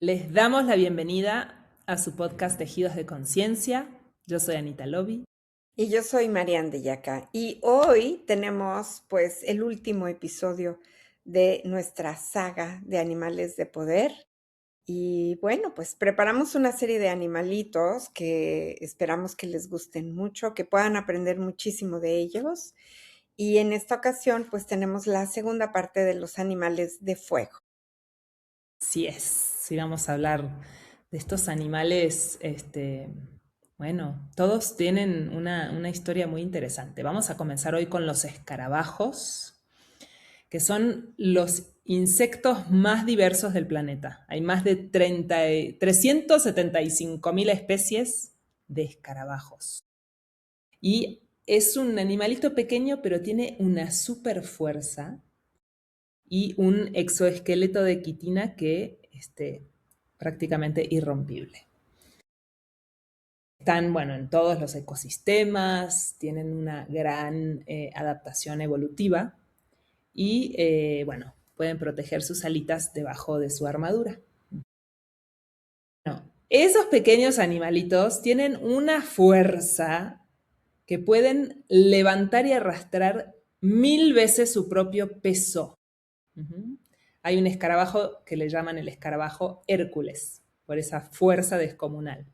Les damos la bienvenida a su podcast Tejidos de Conciencia. Yo soy Anita Lobi. Y yo soy Marian de Yaca. Y hoy tenemos pues el último episodio de nuestra saga de animales de poder. Y bueno, pues preparamos una serie de animalitos que esperamos que les gusten mucho, que puedan aprender muchísimo de ellos. Y en esta ocasión pues tenemos la segunda parte de los animales de fuego. Sí es, sí vamos a hablar de estos animales, bueno, todos tienen una historia muy interesante. Vamos a comenzar hoy con los escarabajos, que son los insectos más diversos del planeta. Hay más de 375.000 especies de escarabajos. Y es un animalito pequeño, pero tiene una super fuerza y un exoesqueleto de quitina que prácticamente irrompible. Están, bueno, en todos los ecosistemas, tienen una gran adaptación evolutiva y, bueno, pueden proteger sus alitas debajo de su armadura. Bueno, esos pequeños animalitos tienen una fuerza que pueden levantar y arrastrar 1000 veces su propio peso. Uh-huh. Hay un escarabajo que le llaman el escarabajo Hércules, por esa fuerza descomunal.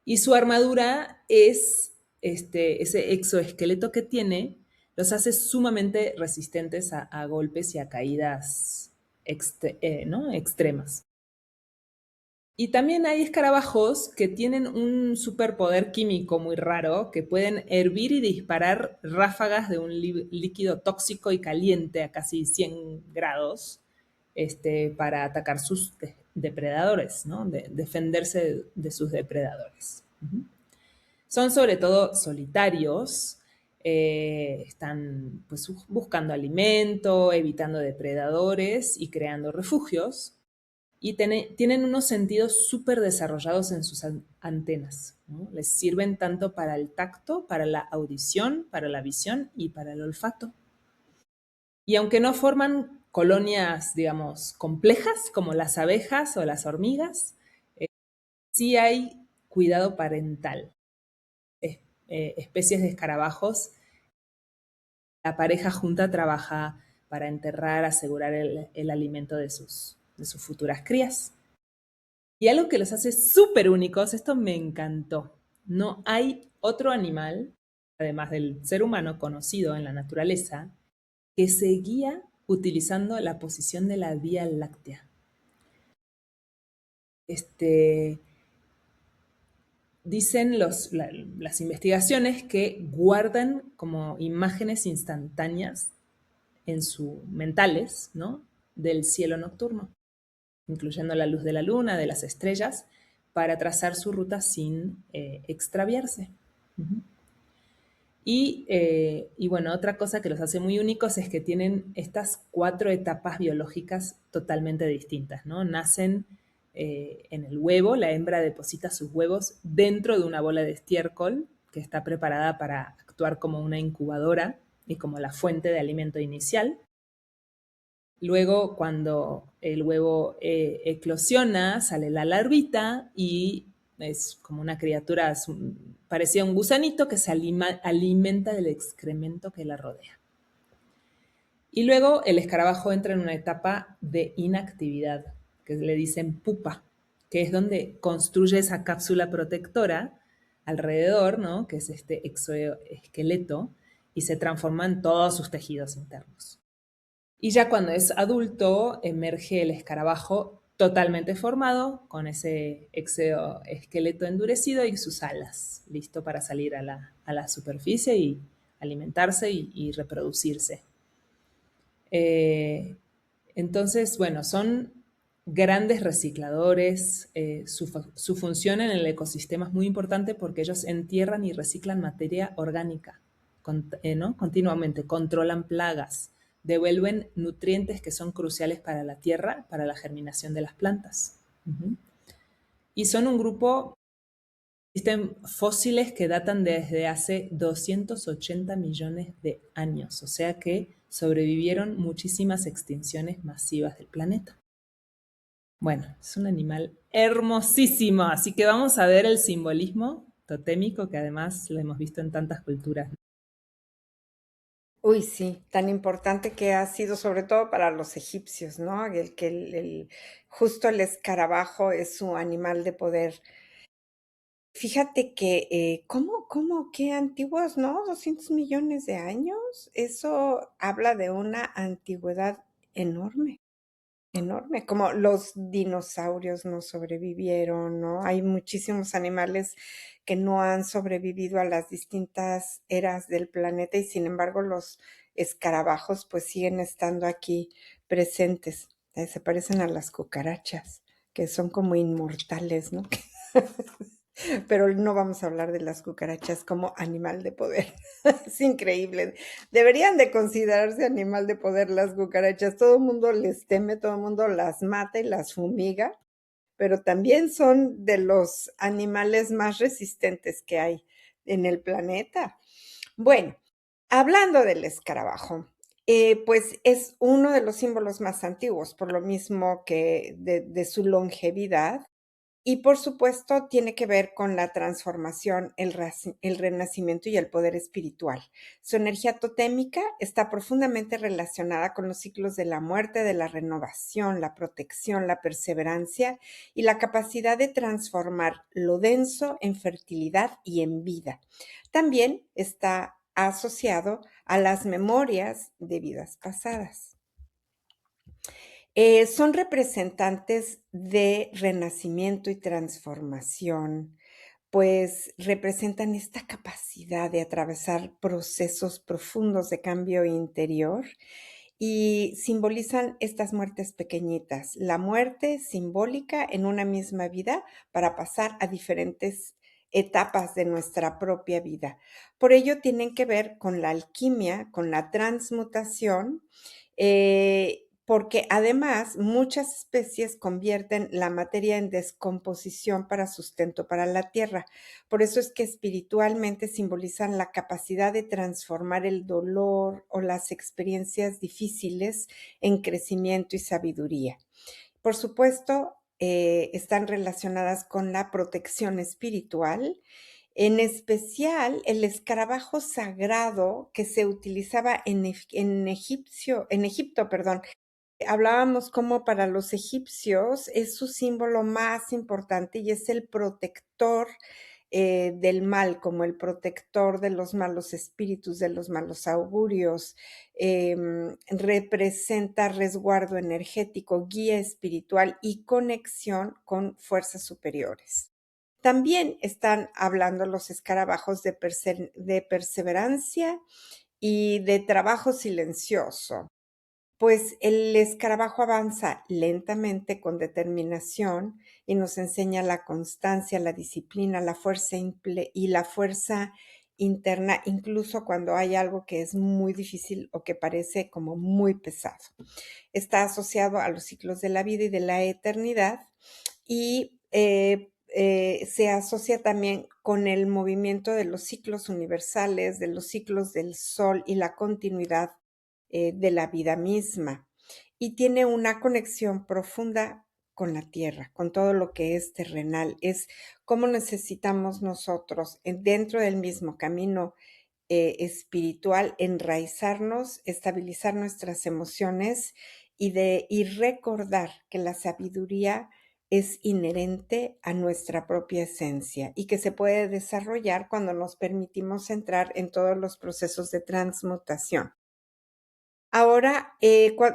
Y su armadura es ese exoesqueleto que tiene, los hace sumamente resistentes a golpes y a caídas ¿no? extremas. Y también hay escarabajos que tienen un superpoder químico muy raro, que pueden hervir y disparar ráfagas de un líquido tóxico y caliente a casi 100 grados para atacar sus depredadores, ¿no? Defenderse de sus depredadores. Uh-huh. Son sobre todo solitarios, están pues, buscando alimento, evitando depredadores y creando refugios. Y tienen unos sentidos súper desarrollados en sus antenas, ¿no? Les sirven tanto para el tacto, para la audición, para la visión y para el olfato. Y aunque no forman colonias, digamos, complejas como las abejas o las hormigas, eh, sí hay cuidado parental. Especies de escarabajos, la pareja junta trabaja para enterrar, asegurar el alimento de sus futuras crías. Y algo que los hace súper únicos, esto me encantó. No hay otro animal, además del ser humano conocido en la naturaleza, que se guía utilizando la posición de la Vía Láctea. Dicen las investigaciones que guardan como imágenes instantáneas en sus mentales, ¿no? Del cielo nocturno, incluyendo la luz de la luna, de las estrellas, para trazar su ruta sin extraviarse. Uh-huh. Y bueno, otra cosa que los hace muy únicos es que tienen estas 4 etapas biológicas totalmente distintas, ¿no? Nacen en el huevo, la hembra deposita sus huevos dentro de una bola de estiércol que está preparada para actuar como una incubadora y como la fuente de alimento inicial. Luego, cuando el huevo eclosiona, sale la larvita y es como una criatura parecida a un gusanito que se alimenta del excremento que la rodea. Y luego el escarabajo entra en una etapa de inactividad, que le dicen pupa, que es donde construye esa cápsula protectora alrededor, ¿no? Que es este exoesqueleto, y se transforma en todos sus tejidos internos. Y ya cuando es adulto, emerge el escarabajo totalmente formado, con ese exoesqueleto endurecido y sus alas, listo para salir a la superficie y alimentarse y reproducirse. Entonces, bueno, son grandes recicladores. Su función en el ecosistema es muy importante porque ellos entierran y reciclan materia orgánica, ¿no? Continuamente, controlan plagas, devuelven nutrientes que son cruciales para la tierra, para la germinación de las plantas. Uh-huh. Y son un grupo, existen fósiles que datan desde hace 280 millones de años, o sea que sobrevivieron muchísimas extinciones masivas del planeta. Bueno, es un animal hermosísimo, así que vamos a ver el simbolismo totémico que además lo hemos visto en tantas culturas. Uy, sí, tan importante que ha sido, sobre todo para los egipcios, ¿no? El que justo el escarabajo es su animal de poder. Fíjate que, qué antiguos, ¿no? 200 millones de años. Eso habla de una antigüedad enorme. Enorme, como los dinosaurios no sobrevivieron, ¿no? Hay muchísimos animales que no han sobrevivido a las distintas eras del planeta y sin embargo los escarabajos pues siguen estando aquí presentes. Se parecen a las cucarachas, que son como inmortales, ¿no? Pero no vamos a hablar de las cucarachas como animal de poder. Es increíble. Deberían de considerarse animal de poder las cucarachas. Todo el mundo les teme, todo el mundo las mata y las fumiga, pero también son de los animales más resistentes que hay en el planeta. Bueno, hablando del escarabajo, pues es uno de los símbolos más antiguos, por lo mismo que de su longevidad y por supuesto, tiene que ver con la transformación, el renacimiento y el poder espiritual. Su energía totémica está profundamente relacionada con los ciclos de la muerte, de la renovación, la protección, la perseverancia y la capacidad de transformar lo denso en fertilidad y en vida. También está asociado a las memorias de vidas pasadas. Son representantes de renacimiento y transformación, pues representan esta capacidad de atravesar procesos profundos de cambio interior y simbolizan estas muertes pequeñitas, la muerte simbólica en una misma vida para pasar a diferentes etapas de nuestra propia vida. Por ello tienen que ver con la alquimia, con la transmutación, porque además muchas especies convierten la materia en descomposición para sustento para la tierra. Por eso es que espiritualmente simbolizan la capacidad de transformar el dolor o las experiencias difíciles en crecimiento y sabiduría. Por supuesto, están relacionadas con la protección espiritual, en especial el escarabajo sagrado que se utilizaba en Egipto, perdón. Hablábamos como para los egipcios es su símbolo más importante y es el protector del mal, como el protector de los malos espíritus, de los malos augurios, representa resguardo energético, guía espiritual y conexión con fuerzas superiores. También están hablando los escarabajos de perseverancia y de trabajo silencioso. Pues el escarabajo avanza lentamente con determinación y nos enseña la constancia, la disciplina, la fuerza y la fuerza interna, incluso cuando hay algo que es muy difícil o que parece como muy pesado. Está asociado a los ciclos de la vida y de la eternidad y se asocia también con el movimiento de los ciclos universales, de los ciclos del sol y la continuidad de la vida misma. Y tiene una conexión profunda con la tierra, con todo lo que es terrenal. Es cómo necesitamos nosotros, dentro del mismo camino espiritual, enraizarnos, estabilizar nuestras emociones y recordar que la sabiduría es inherente a nuestra propia esencia y que se puede desarrollar cuando nos permitimos entrar en todos los procesos de transmutación. Ahora,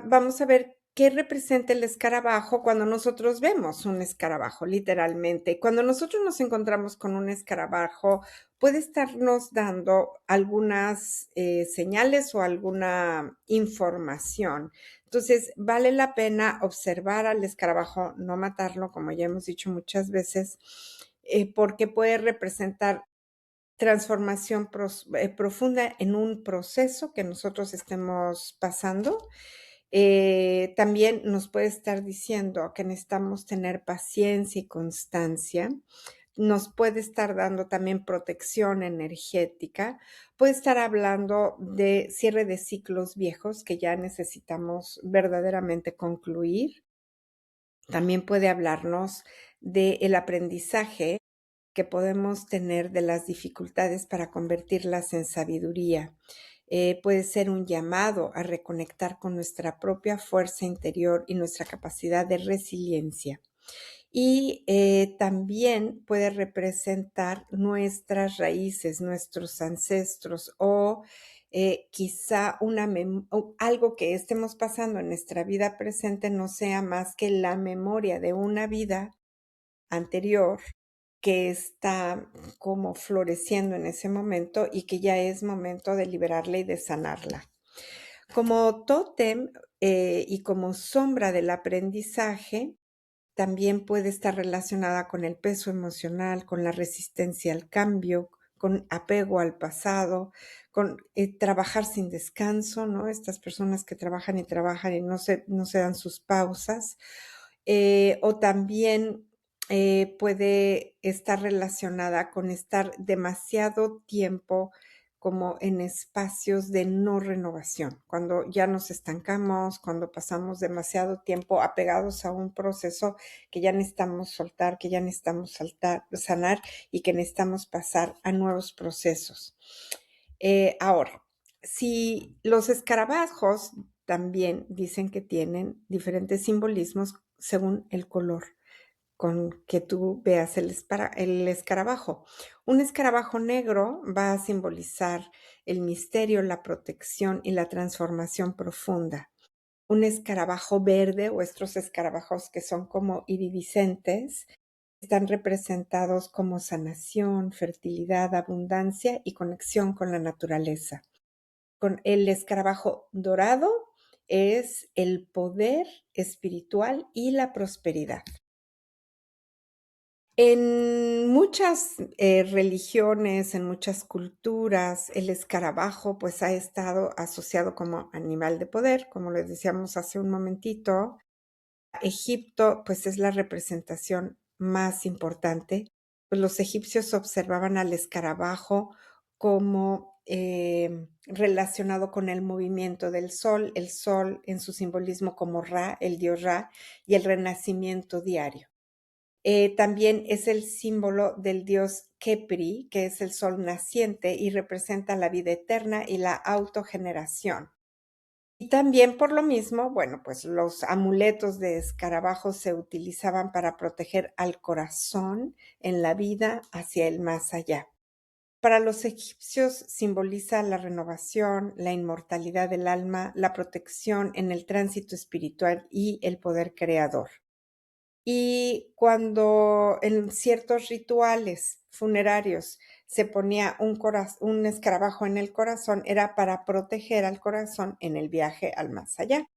vamos a ver qué representa el escarabajo cuando nosotros vemos un escarabajo, literalmente. Cuando nosotros nos encontramos con un escarabajo, puede estarnos dando algunas señales o alguna información. Entonces, vale la pena observar al escarabajo, no matarlo, como ya hemos dicho muchas veces, porque puede representar transformación profunda en un proceso que nosotros estemos pasando. También nos puede estar diciendo que necesitamos tener paciencia y constancia. Nos puede estar dando también protección energética. Puede estar hablando de cierre de ciclos viejos que ya necesitamos verdaderamente concluir. También puede hablarnos del aprendizaje que podemos tener de las dificultades para convertirlas en sabiduría. Puede ser un llamado a reconectar con nuestra propia fuerza interior y nuestra capacidad de resiliencia. Y también puede representar nuestras raíces, nuestros ancestros o quizá algo que estemos pasando en nuestra vida presente no sea más que la memoria de una vida anterior que está como floreciendo en ese momento y que ya es momento de liberarla y de sanarla. Como tótem y como sombra del aprendizaje, también puede estar relacionada con el peso emocional, con la resistencia al cambio, con apego al pasado, con trabajar sin descanso, ¿no? Estas personas que trabajan y no se dan sus pausas. O también puede estar relacionada con estar demasiado tiempo como en espacios de no renovación, cuando ya nos estancamos, cuando pasamos demasiado tiempo apegados a un proceso que ya necesitamos soltar, que ya necesitamos sanar y que necesitamos pasar a nuevos procesos. Ahora, si los escarabajos también dicen que tienen diferentes simbolismos según el color con que tú veas el escarabajo. Un escarabajo negro va a simbolizar el misterio, la protección y la transformación profunda. Un escarabajo verde o estos escarabajos que son como iridiscentes están representados como sanación, fertilidad, abundancia y conexión con la naturaleza. Con el escarabajo dorado es el poder espiritual y la prosperidad. En muchas religiones, en muchas culturas, el escarabajo pues ha estado asociado como animal de poder, como les decíamos hace un momentito. Egipto pues es la representación más importante. Pues los egipcios observaban al escarabajo como relacionado con el movimiento del sol, el sol en su simbolismo como Ra, el dios Ra, y el renacimiento diario. También es el símbolo del dios Kepri, que es el sol naciente y representa la vida eterna y la autogeneración. Y también por lo mismo, bueno, pues los amuletos de escarabajos se utilizaban para proteger al corazón en la vida hacia el más allá. Para los egipcios simboliza la renovación, la inmortalidad del alma, la protección en el tránsito espiritual y el poder creador. Y cuando en ciertos rituales funerarios se ponía un escarabajo en el corazón, era para proteger al corazón en el viaje al más allá.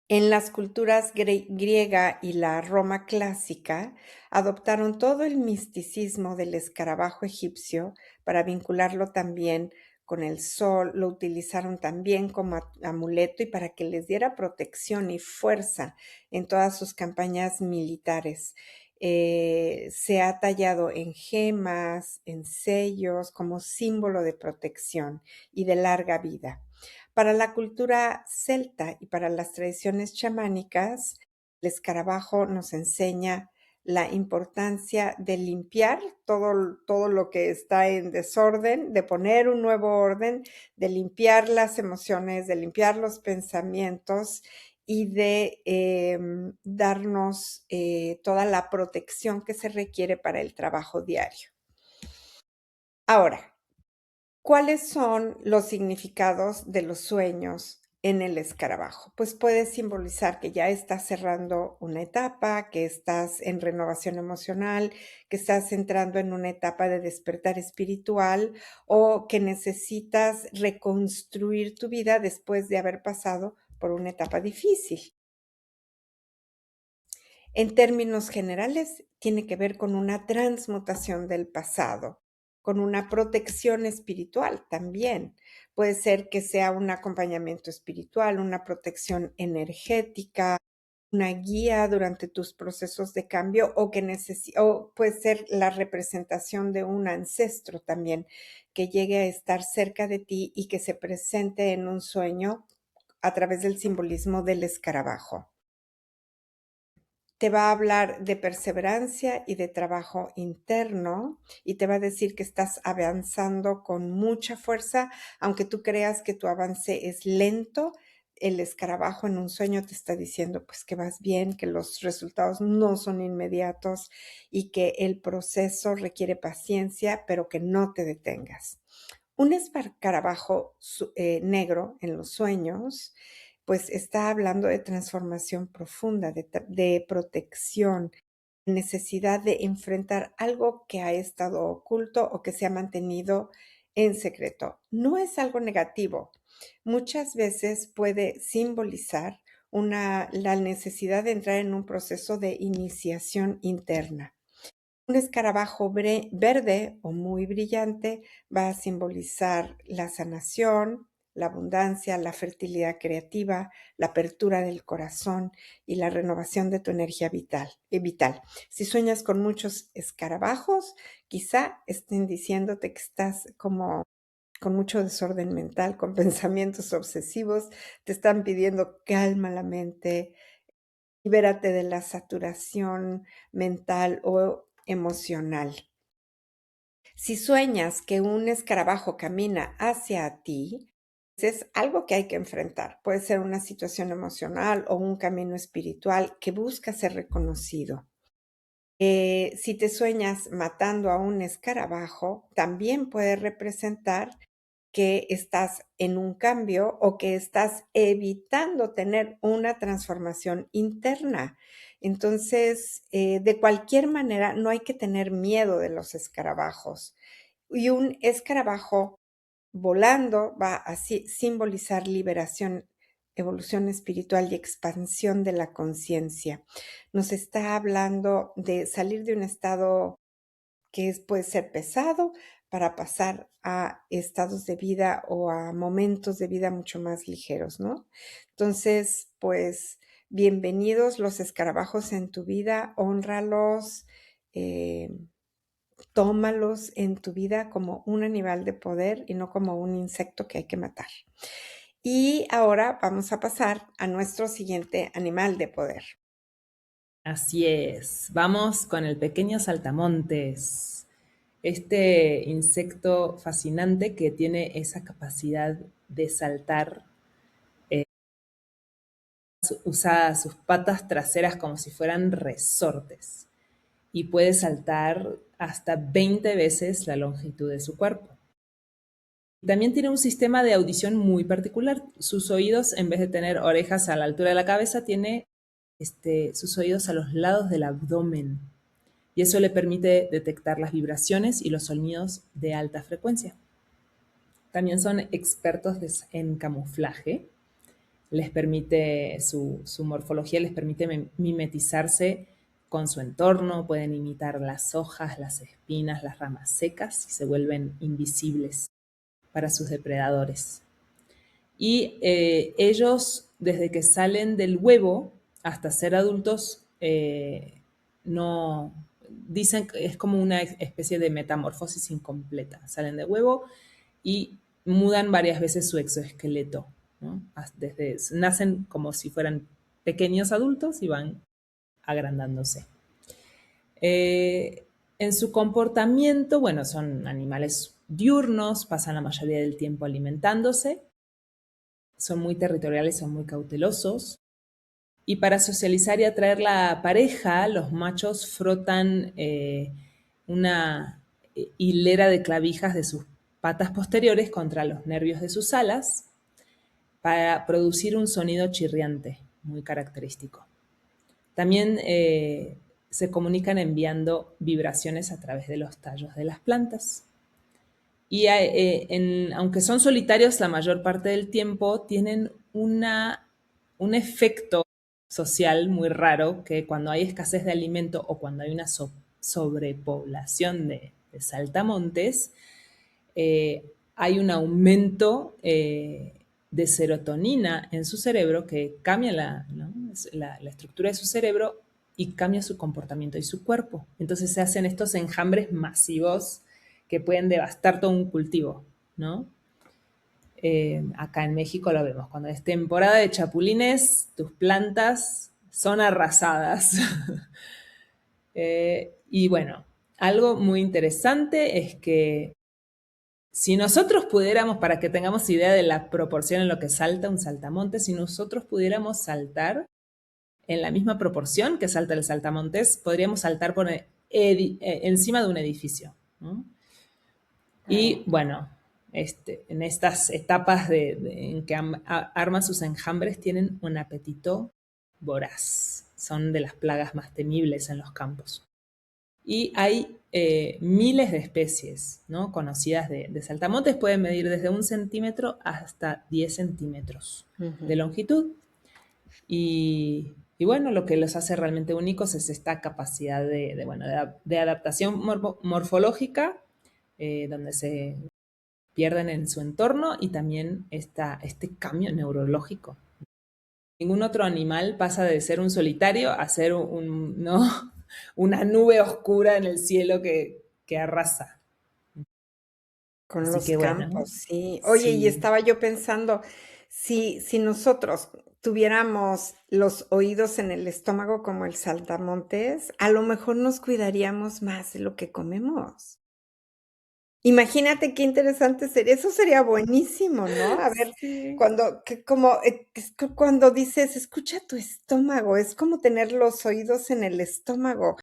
En las culturas griega y la Roma clásica adoptaron todo el misticismo del escarabajo egipcio para vincularlo también con el sol, lo utilizaron también como amuleto y para que les diera protección y fuerza en todas sus campañas militares. Se ha tallado en gemas, en sellos, como símbolo de protección y de larga vida. Para la cultura celta y para las tradiciones chamánicas, el escarabajo nos enseña la importancia de limpiar todo lo que está en desorden, de poner un nuevo orden, de limpiar las emociones, de limpiar los pensamientos y de darnos toda la protección que se requiere para el trabajo diario. Ahora, ¿cuáles son los significados de los sueños en el escarabajo? Pues puede simbolizar que ya estás cerrando una etapa, que estás en renovación emocional, que estás entrando en una etapa de despertar espiritual o que necesitas reconstruir tu vida después de haber pasado por una etapa difícil. En términos generales, tiene que ver con una transmutación del pasado, con una protección espiritual también. Puede ser que sea un acompañamiento espiritual, una protección energética, una guía durante tus procesos de cambio o puede ser la representación de un ancestro también que llegue a estar cerca de ti y que se presente en un sueño a través del simbolismo del escarabajo. te va a hablar de perseverancia y de trabajo interno y te va a decir que estás avanzando con mucha fuerza, aunque tú creas que tu avance es lento. El escarabajo en un sueño te está diciendo pues que vas bien, que los resultados no son inmediatos y que el proceso requiere paciencia, pero que no te detengas. Un escarabajo negro en los sueños pues está hablando de transformación profunda, de protección, necesidad de enfrentar algo que ha estado oculto o que se ha mantenido en secreto. No es algo negativo. Muchas veces puede simbolizar la necesidad de entrar en un proceso de iniciación interna. Un escarabajo verde o muy brillante va a simbolizar la sanación, la abundancia, la fertilidad creativa, la apertura del corazón y la renovación de tu energía vital. Si sueñas con muchos escarabajos, quizá estén diciéndote que estás como con mucho desorden mental, con pensamientos obsesivos, te están pidiendo calma la mente, libérate de la saturación mental o emocional. Si sueñas que un escarabajo camina hacia ti, es algo que hay que enfrentar. Puede ser una situación emocional o un camino espiritual que busca ser reconocido. Si te sueñas matando a un escarabajo, también puede representar que estás en un cambio o que estás evitando tener una transformación interna. Entonces, de cualquier manera, no hay que tener miedo de los escarabajos. Y un escarabajo volando va a simbolizar liberación, evolución espiritual y expansión de la conciencia. Nos está hablando de salir de un estado puede ser pesado para pasar a estados de vida o a momentos de vida mucho más ligeros, ¿no? Entonces, pues, bienvenidos los escarabajos en tu vida, hónralos, eh, tómalos en tu vida como un animal de poder y no como un insecto que hay que matar. Y ahora vamos a pasar a nuestro siguiente animal de poder. Así es. Vamos con el pequeño saltamontes. Este insecto fascinante que tiene esa capacidad de saltar, usa sus patas traseras como si fueran resortes y puede saltar hasta 20 veces la longitud de su cuerpo. También tiene un sistema de audición muy particular. Sus oídos, en vez de tener orejas a la altura de la cabeza, tiene sus oídos a los lados del abdomen. Y eso le permite detectar las vibraciones y los sonidos de alta frecuencia. También son expertos en camuflaje. Les permite, su morfología les permite mimetizarse con su entorno, pueden imitar las hojas, las espinas, las ramas secas y se vuelven invisibles para sus depredadores. Y ellos, desde que salen del huevo hasta ser adultos, no dicen que es como una especie de metamorfosis incompleta. Salen de huevo y mudan varias veces su exoesqueleto, ¿no? Nacen como si fueran pequeños adultos y van agrandándose. En su comportamiento, bueno, son animales diurnos, pasan la mayoría del tiempo alimentándose, son muy territoriales, son muy cautelosos. Y para socializar y atraer la pareja, los machos frotan una hilera de clavijas de sus patas posteriores contra los nervios de sus alas para producir un sonido chirriante muy característico. También se comunican enviando vibraciones a través de los tallos de las plantas. Y aunque son solitarios la mayor parte del tiempo, tienen un efecto social muy raro que cuando hay escasez de alimento o cuando hay una sobrepoblación de saltamontes, hay un aumento de serotonina en su cerebro que cambia la estructura de su cerebro y cambia su comportamiento y su cuerpo. Entonces se hacen estos enjambres masivos que pueden devastar todo un cultivo, ¿no? Acá en México lo vemos. Cuando es temporada de chapulines, tus plantas son arrasadas. Y bueno, algo muy interesante es que si nosotros pudiéramos, para que tengamos idea de la proporción en lo que salta un saltamontes, si nosotros pudiéramos saltar en la misma proporción que salta el saltamontes, podríamos saltar por encima de un edificio, ¿no? Y bueno, en estas etapas en que arman sus enjambres tienen un apetito voraz. Son de las plagas más temibles en los campos. Y hay miles de especies, ¿no?, conocidas de saltamontes. Pueden medir desde 1 centímetro hasta 10 centímetros de longitud. Y bueno, lo que los hace realmente únicos es esta capacidad de adaptación morfológica, donde se pierden en su entorno, y también este cambio neurológico. Ningún otro animal pasa de ser un solitario a ser ¿no?, una nube oscura en el cielo que arrasa. Con Así los que bueno, campos, sí. Oye, y sí. estaba yo pensando, si nosotros tuviéramos los oídos en el estómago como el saltamontes, a lo mejor nos cuidaríamos más de lo que comemos. Imagínate qué interesante sería, eso sería buenísimo, ¿no? A ver, Sí. cuando que como, es cuando dices: "Escucha tu estómago", es como tener los oídos en el estómago.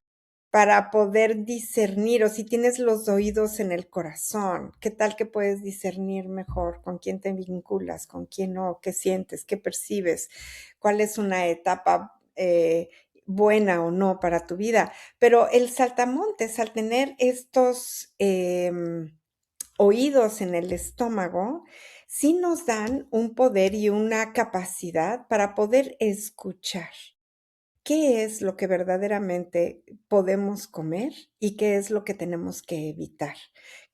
Para poder discernir, o si tienes los oídos en el corazón, ¿qué tal que puedes discernir mejor con quién te vinculas, con quién no? ¿Qué sientes? ¿Qué percibes? ¿Cuál es una etapa, buena o no para tu vida? Pero el saltamontes, al tener estos, oídos en el estómago, sí nos dan un poder y una capacidad para poder escuchar. ¿Qué es lo que verdaderamente podemos comer y qué es lo que tenemos que evitar?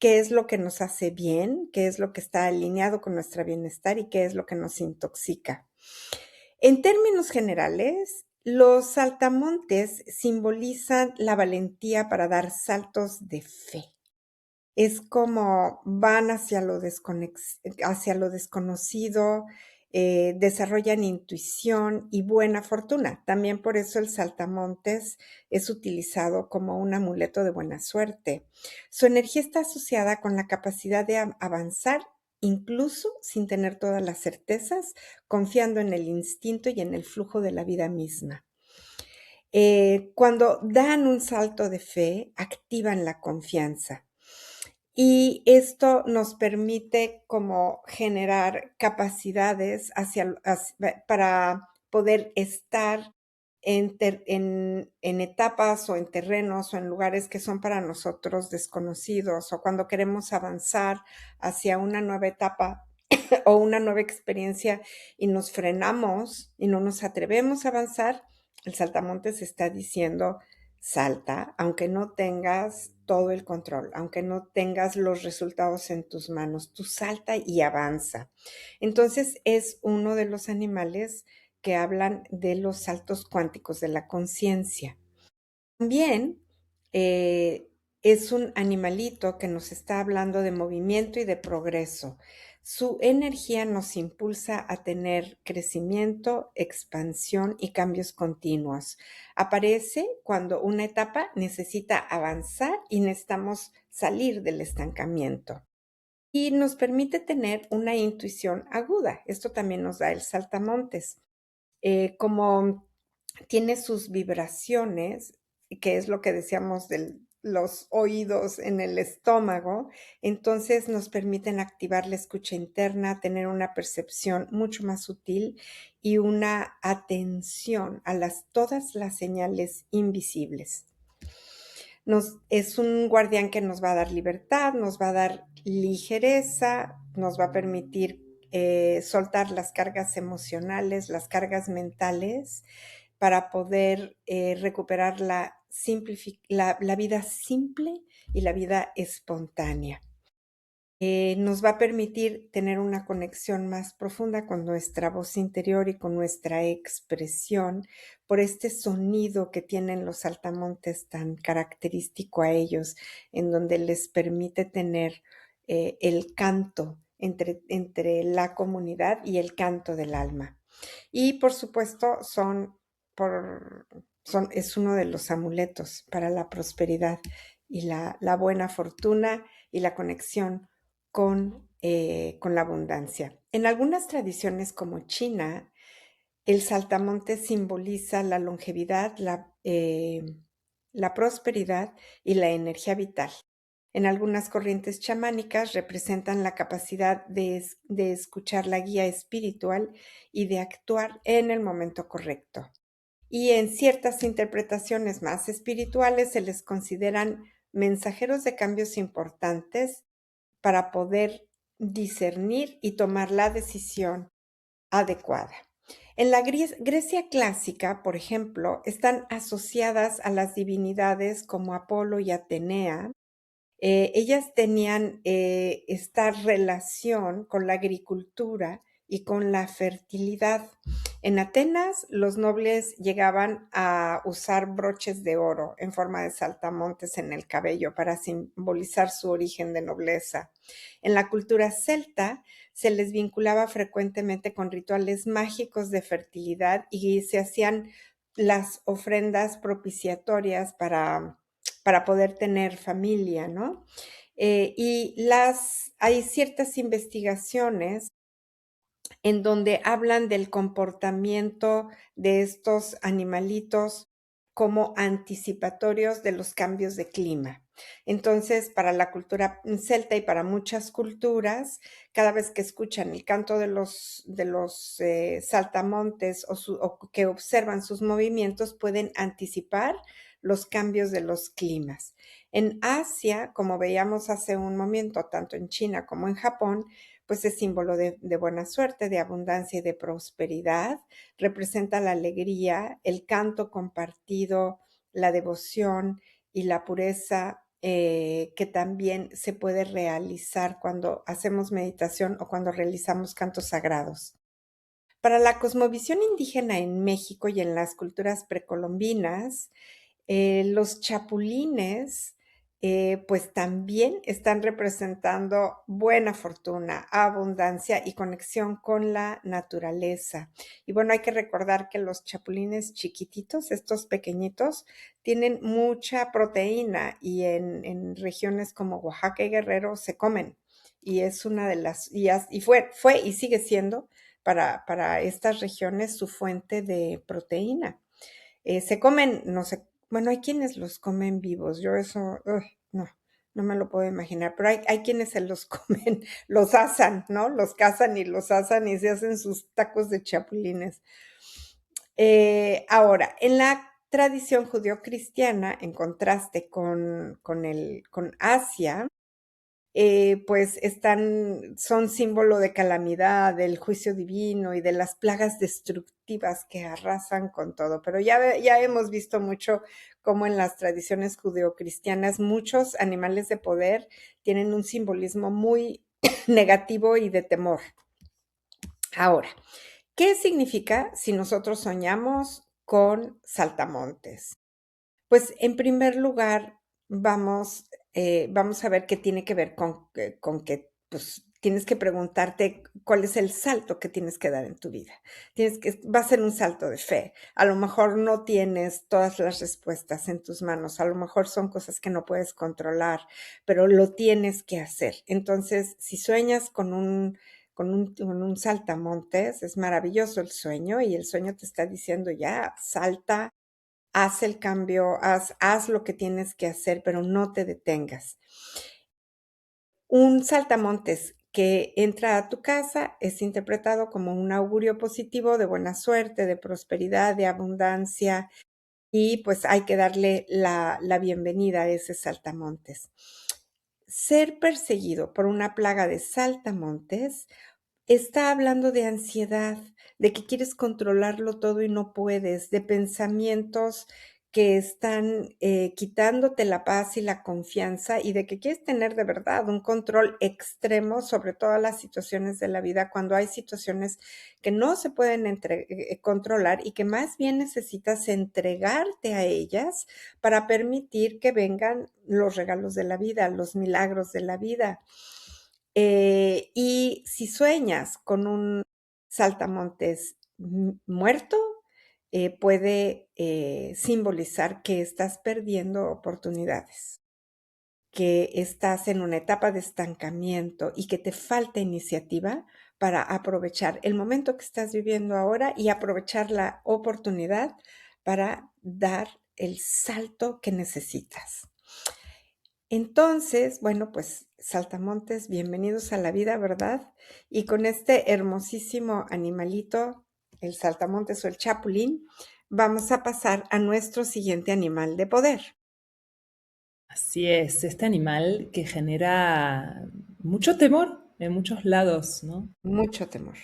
¿Qué es lo que nos hace bien? ¿Qué es lo que está alineado con nuestro bienestar y qué es lo que nos intoxica? En términos generales, los saltamontes simbolizan la valentía para dar saltos de fe. Es como van hacia lo desconocido, desarrollan intuición y buena fortuna. También por eso el saltamontes es utilizado como un amuleto de buena suerte. Su energía está asociada con la capacidad de avanzar, incluso sin tener todas las certezas, confiando en el instinto y en el flujo de la vida misma. Cuando dan un salto de fe, activan la confianza. Y esto nos permite como generar capacidades para poder estar en etapas o en terrenos o en lugares que son para nosotros desconocidos, o cuando queremos avanzar hacia una nueva etapa o una nueva experiencia y nos frenamos y no nos atrevemos a avanzar, el saltamontes está diciendo: salta, aunque no tengas todo el control, aunque no tengas los resultados en tus manos, tú salta y avanza. Entonces, es uno de los animales que hablan de los saltos cuánticos de la conciencia. También, es un animalito que nos está hablando de movimiento y de progreso. Su energía nos impulsa a tener crecimiento, expansión y cambios continuos. Aparece cuando una etapa necesita avanzar y necesitamos salir del estancamiento. Y nos permite tener una intuición aguda. Esto también nos da el saltamontes. Como tiene sus vibraciones, que es lo que decíamos de los oídos en el estómago, entonces nos permiten activar la escucha interna, tener una percepción mucho más sutil y una atención a todas las señales invisibles. Es un guardián que nos va a dar libertad, nos va a dar ligereza, nos va a permitir soltar las cargas emocionales, las cargas mentales, para poder recuperar la vida simple y la vida espontánea. Nos va a permitir tener una conexión más profunda con nuestra voz interior y con nuestra expresión por este sonido que tienen los saltamontes tan característico a ellos, en donde les permite tener el canto entre la comunidad y el canto del alma. Y por supuesto son es uno de los amuletos para la prosperidad y la buena fortuna y la conexión con la abundancia. En algunas tradiciones como China, el saltamonte simboliza la longevidad, la prosperidad y la energía vital. En algunas corrientes chamánicas representan la capacidad de escuchar la guía espiritual y de actuar en el momento correcto. Y en ciertas interpretaciones más espirituales se les consideran mensajeros de cambios importantes para poder discernir y tomar la decisión adecuada. En la Grecia clásica, por ejemplo, están asociadas a las divinidades como Apolo y Atenea. Ellas tenían esta relación con la agricultura y con la fertilidad. En Atenas, los nobles llegaban a usar broches de oro en forma de saltamontes en el cabello para simbolizar su origen de nobleza. En la cultura celta, se les vinculaba frecuentemente con rituales mágicos de fertilidad y se hacían las ofrendas propiciatorias para poder tener familia, ¿no? Hay ciertas investigaciones en donde hablan del comportamiento de estos animalitos como anticipatorios de los cambios de clima. Entonces, para la cultura celta y para muchas culturas, cada vez que escuchan el canto de los saltamontes o que observan sus movimientos, pueden anticipar los cambios de los climas. En Asia, como veíamos hace un momento, tanto en China como en Japón, pues es símbolo de buena suerte, de abundancia y de prosperidad. Representa la alegría, el canto compartido, la devoción y la pureza que también se puede realizar cuando hacemos meditación o cuando realizamos cantos sagrados. Para la cosmovisión indígena en México y en las culturas precolombinas, los chapulines, pues también están representando buena fortuna, abundancia y conexión con la naturaleza. Y bueno, hay que recordar que los chapulines chiquititos, estos pequeñitos, tienen mucha proteína y en regiones como Oaxaca y Guerrero se comen. Y es una de las, y fue y sigue siendo para estas regiones su fuente de proteína. Se comen, no sé, bueno, hay quienes los comen vivos, yo eso, no, no me lo puedo imaginar, pero hay quienes se los comen, los asan, ¿no? Los cazan y los asan y se hacen sus tacos de chapulines. Ahora, en la tradición judeocristiana, en contraste con Asia, pues son símbolo de calamidad, del juicio divino y de las plagas destructivas que arrasan con todo. Pero ya hemos visto mucho cómo en las tradiciones judeocristianas muchos animales de poder tienen un simbolismo muy negativo y de temor. Ahora, ¿qué significa si nosotros soñamos con saltamontes? Pues en primer lugar, vamos a ver qué tiene que ver con que pues, tienes que preguntarte cuál es el salto que tienes que dar en tu vida. Va a ser un salto de fe. A lo mejor no tienes todas las respuestas en tus manos, a lo mejor son cosas que no puedes controlar, pero lo tienes que hacer. Entonces, si sueñas con un saltamontes, es maravilloso el sueño y el sueño te está diciendo ya, salta, haz el cambio, haz lo que tienes que hacer, pero no te detengas. Un saltamontes que entra a tu casa es interpretado como un augurio positivo de buena suerte, de prosperidad, de abundancia, y pues hay que darle la bienvenida a ese saltamontes. Ser perseguido por una plaga de saltamontes está hablando de ansiedad, de que quieres controlarlo todo y no puedes, de pensamientos que están quitándote la paz y la confianza y de que quieres tener de verdad un control extremo sobre todas las situaciones de la vida cuando hay situaciones que no se pueden controlar y que más bien necesitas entregarte a ellas para permitir que vengan los regalos de la vida, los milagros de la vida. Y si sueñas con un saltamontes muerto, puede simbolizar que estás perdiendo oportunidades, que estás en una etapa de estancamiento y que te falta iniciativa para aprovechar el momento que estás viviendo ahora y aprovechar la oportunidad para dar el salto que necesitas. Entonces, bueno, pues saltamontes, bienvenidos a la vida, ¿verdad? Y con este hermosísimo animalito, el saltamontes o el chapulín, vamos a pasar a nuestro siguiente animal de poder. Así es, este animal que genera mucho temor en muchos lados, ¿no? Mucho temor.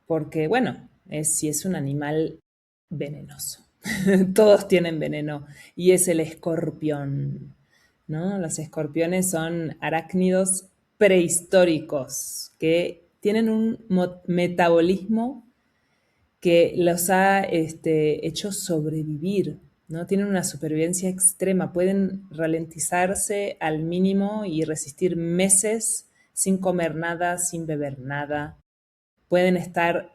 Porque, bueno, sí es un animal venenoso. Todos tienen veneno y es el escorpión, ¿no? Los escorpiones son arácnidos prehistóricos que tienen un metabolismo que los ha hecho sobrevivir, ¿no? Tienen una supervivencia extrema, pueden ralentizarse al mínimo y resistir meses sin comer nada, sin beber nada. Pueden estar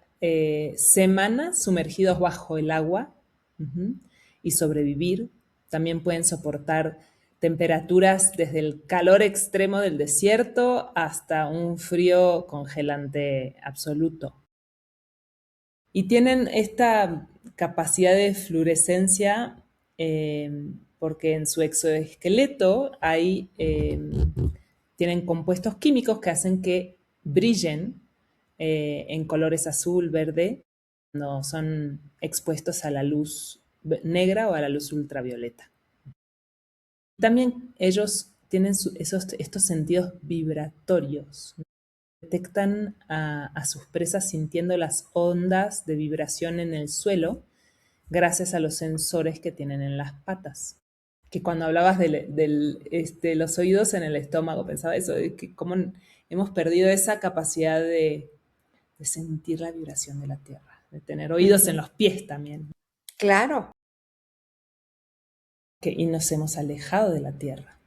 semanas sumergidos bajo el agua, uh-huh, y sobrevivir. También pueden soportar temperaturas desde el calor extremo del desierto hasta un frío congelante absoluto. Y tienen esta capacidad de fluorescencia porque en su exoesqueleto tienen compuestos químicos que hacen que brillen en colores azul, verde, cuando son expuestos a la luz negra o a la luz ultravioleta. También ellos tienen estos sentidos vibratorios. Detectan a sus presas sintiendo las ondas de vibración en el suelo gracias a los sensores que tienen en las patas. Que cuando hablabas de los oídos en el estómago, pensaba eso, de que cómo hemos perdido esa capacidad de sentir la vibración de la tierra, de tener oídos en los pies también. Claro. Y nos hemos alejado de la tierra.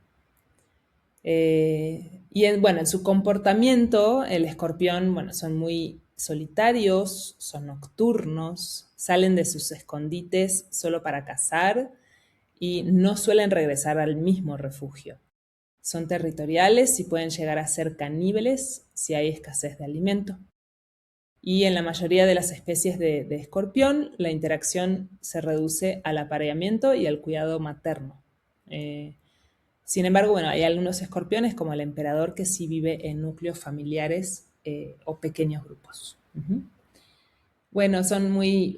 Bueno, en su comportamiento, el escorpión, bueno, son muy solitarios, son nocturnos, salen de sus escondites solo para cazar y no suelen regresar al mismo refugio. Son territoriales y pueden llegar a ser caníbales si hay escasez de alimento. Y en la mayoría de las especies de escorpión, la interacción se reduce al apareamiento y al cuidado materno. Sin embargo, bueno, hay algunos escorpiones, como el emperador, que sí vive en núcleos familiares o pequeños grupos. Uh-huh. Bueno, son muy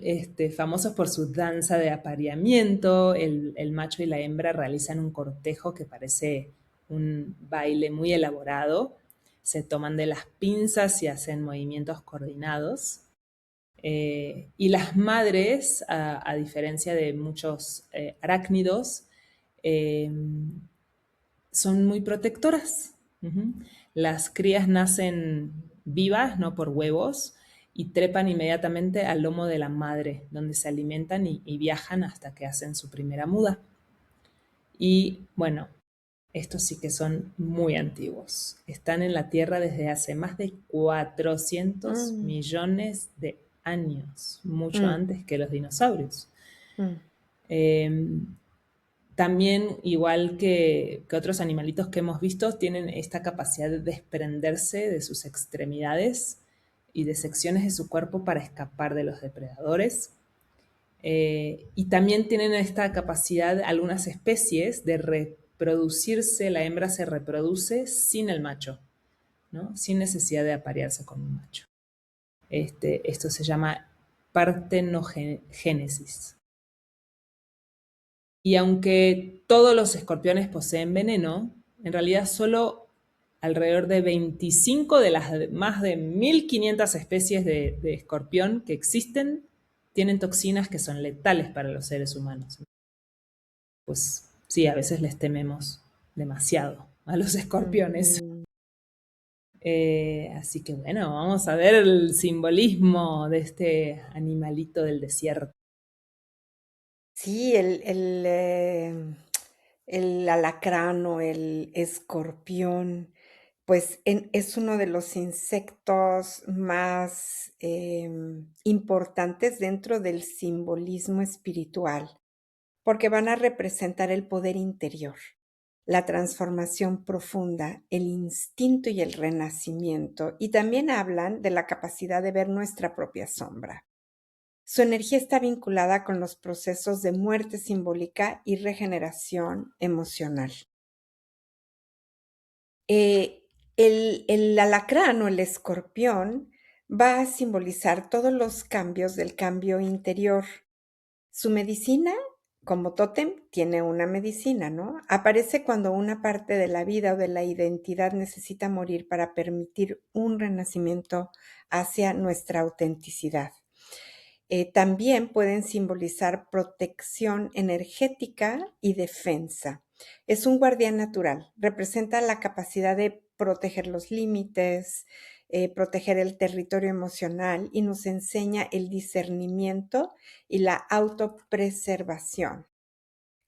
famosos por su danza de apareamiento. El macho y la hembra realizan un cortejo que parece un baile muy elaborado. Se toman de las pinzas y hacen movimientos coordinados. Y las madres, a diferencia de muchos arácnidos, son muy protectoras. Uh-huh. Las crías nacen vivas, no por huevos, y trepan inmediatamente al lomo de la madre, donde se alimentan y viajan hasta que hacen su primera muda. Y bueno, estos sí que son muy antiguos. Están en la Tierra desde hace más de 400 millones de años, mucho antes que los dinosaurios. También, igual que otros animalitos que hemos visto, tienen esta capacidad de desprenderse de sus extremidades y de secciones de su cuerpo para escapar de los depredadores. Y también tienen esta capacidad, algunas especies, de reproducirse. La hembra se reproduce sin el macho, ¿no? Sin necesidad de aparearse con un macho. Esto se llama partenogénesis. Y aunque todos los escorpiones poseen veneno, en realidad solo alrededor de 25 de las más de 1500 especies de escorpión que existen tienen toxinas que son letales para los seres humanos. Pues sí, a veces les tememos demasiado a los escorpiones. Así que bueno, vamos a ver el simbolismo de este animalito del desierto. Sí, el alacrán o el escorpión, pues es uno de los insectos más importantes dentro del simbolismo espiritual, porque van a representar el poder interior, la transformación profunda, el instinto y el renacimiento, y también hablan de la capacidad de ver nuestra propia sombra. Su energía está vinculada con los procesos de muerte simbólica y regeneración emocional. El alacrán o el escorpión va a simbolizar todos los cambios del cambio interior. Su medicina, como tótem, tiene una medicina, ¿no? Aparece cuando una parte de la vida o de la identidad necesita morir para permitir un renacimiento hacia nuestra autenticidad. También pueden simbolizar protección energética y defensa. Es un guardián natural, representa la capacidad de proteger los límites, proteger el territorio emocional y nos enseña el discernimiento y la autopreservación.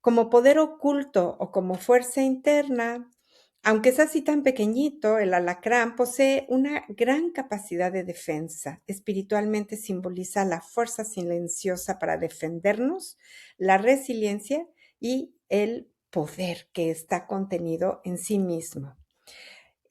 Como poder oculto o como fuerza interna, aunque es así tan pequeñito, el alacrán posee una gran capacidad de defensa. Espiritualmente simboliza la fuerza silenciosa para defendernos, la resiliencia y el poder que está contenido en sí mismo.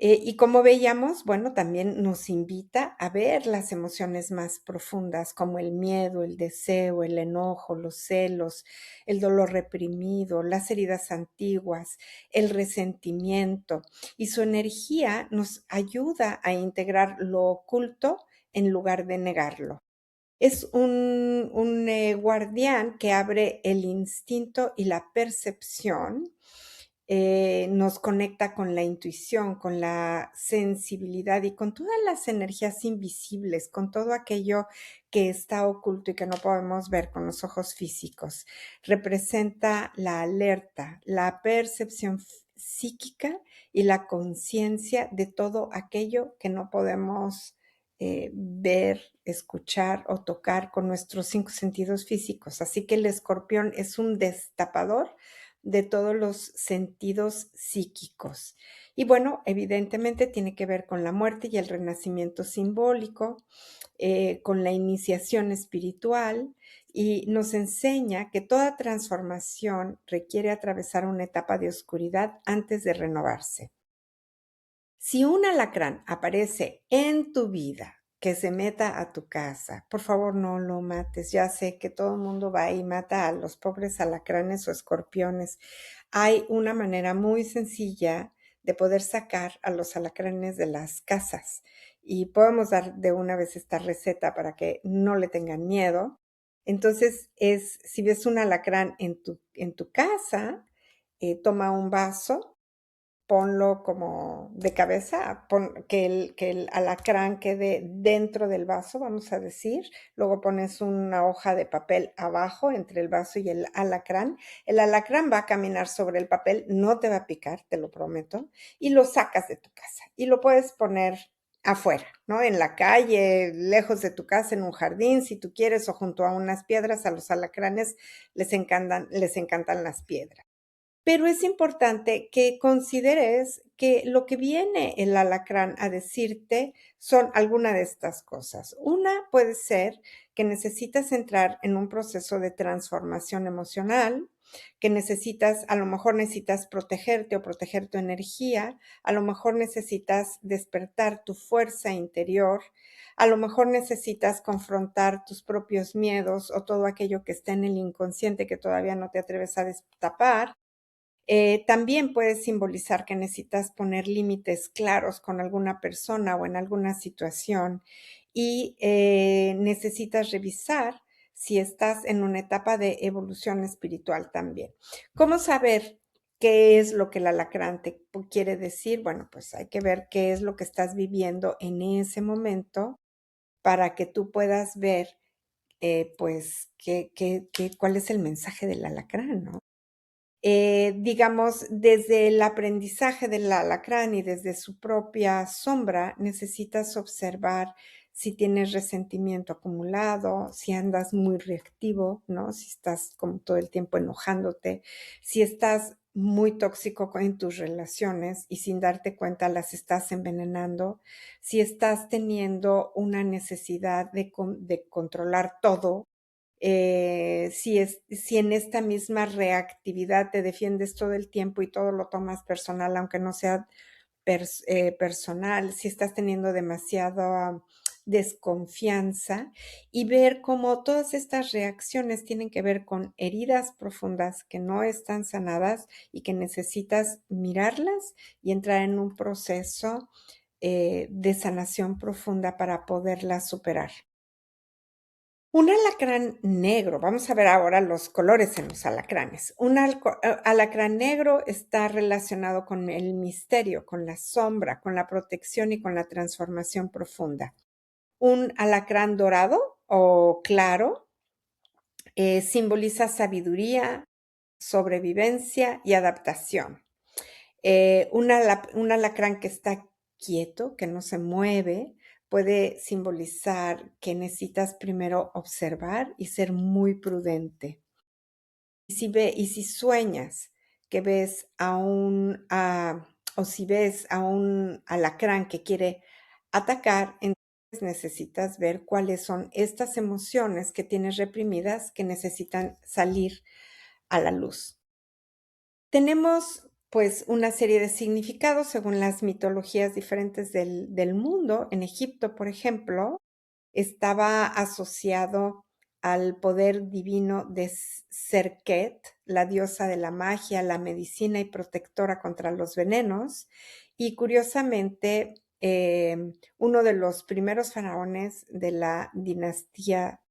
Y como veíamos, bueno, también nos invita a ver las emociones más profundas, como el miedo, el deseo, el enojo, los celos, el dolor reprimido, las heridas antiguas, el resentimiento. Y su energía nos ayuda a integrar lo oculto en lugar de negarlo. Es un guardián que abre el instinto y la percepción, nos conecta con la intuición, con la sensibilidad y con todas las energías invisibles, con todo aquello que está oculto y que no podemos ver con los ojos físicos. Representa la alerta, la percepción psíquica y la conciencia de todo aquello que no podemos ver, escuchar o tocar con nuestros 5 sentidos físicos. Así que el escorpión es un destapador de todos los sentidos psíquicos. Y bueno, evidentemente tiene que ver con la muerte y el renacimiento simbólico, con la iniciación espiritual, y nos enseña que toda transformación requiere atravesar una etapa de oscuridad antes de renovarse. Si un alacrán aparece en tu vida, que se meta a tu casa, por favor no lo mates. Ya sé que todo el mundo va y mata a los pobres alacranes o escorpiones. Hay una manera muy sencilla de poder sacar a los alacranes de las casas y podemos dar de una vez esta receta para que no le tengan miedo. Entonces, si ves un alacrán en tu casa, toma un vaso, ponlo como de cabeza, que el alacrán quede dentro del vaso, vamos a decir. Luego pones una hoja de papel abajo entre el vaso y el alacrán. El alacrán va a caminar sobre el papel, no te va a picar, te lo prometo, y lo sacas de tu casa y lo puedes poner afuera, ¿no? En la calle, lejos de tu casa, en un jardín, si tú quieres, o junto a unas piedras. A los alacranes les encantan las piedras. Pero es importante que consideres que lo que viene el alacrán a decirte son alguna de estas cosas. Una puede ser que necesitas entrar en un proceso de transformación emocional, que a lo mejor necesitas protegerte o proteger tu energía, a lo mejor necesitas despertar tu fuerza interior, a lo mejor necesitas confrontar tus propios miedos o todo aquello que está en el inconsciente que todavía no te atreves a destapar. También puede simbolizar que necesitas poner límites claros con alguna persona o en alguna situación y necesitas revisar si estás en una etapa de evolución espiritual también. ¿Cómo saber qué es lo que el alacrán te quiere decir? Bueno, pues hay que ver qué es lo que estás viviendo en ese momento para que tú puedas ver, pues, cuál es el mensaje del alacrán, ¿no? Digamos, desde el aprendizaje del alacrán y desde su propia sombra, necesitas observar si tienes resentimiento acumulado, si andas muy reactivo, ¿no? Si estás como todo el tiempo enojándote, si estás muy tóxico en tus relaciones y sin darte cuenta las estás envenenando, si estás teniendo una necesidad de controlar todo, si en esta misma reactividad te defiendes todo el tiempo y todo lo tomas personal, aunque no sea personal, si estás teniendo demasiada desconfianza, y ver cómo todas estas reacciones tienen que ver con heridas profundas que no están sanadas y que necesitas mirarlas y entrar en un proceso de sanación profunda para poderlas superar. Un alacrán negro, vamos a ver ahora los colores en los alacranes. Alacrán negro está relacionado con el misterio, con la sombra, con la protección y con la transformación profunda. Un alacrán dorado o claro simboliza sabiduría, sobrevivencia y adaptación. Un alacrán que está quieto, que no se mueve, puede simbolizar que necesitas primero observar y ser muy prudente. Y si sueñas que ves o si ves a un alacrán que quiere atacar, entonces necesitas ver cuáles son estas emociones que tienes reprimidas que necesitan salir a la luz. Tenemos, pues, una serie de significados según las mitologías diferentes del mundo. En Egipto, por ejemplo, estaba asociado al poder divino de Serket, la diosa de la magia, la medicina y protectora contra los venenos. Y curiosamente, uno de los primeros faraones de la dinastía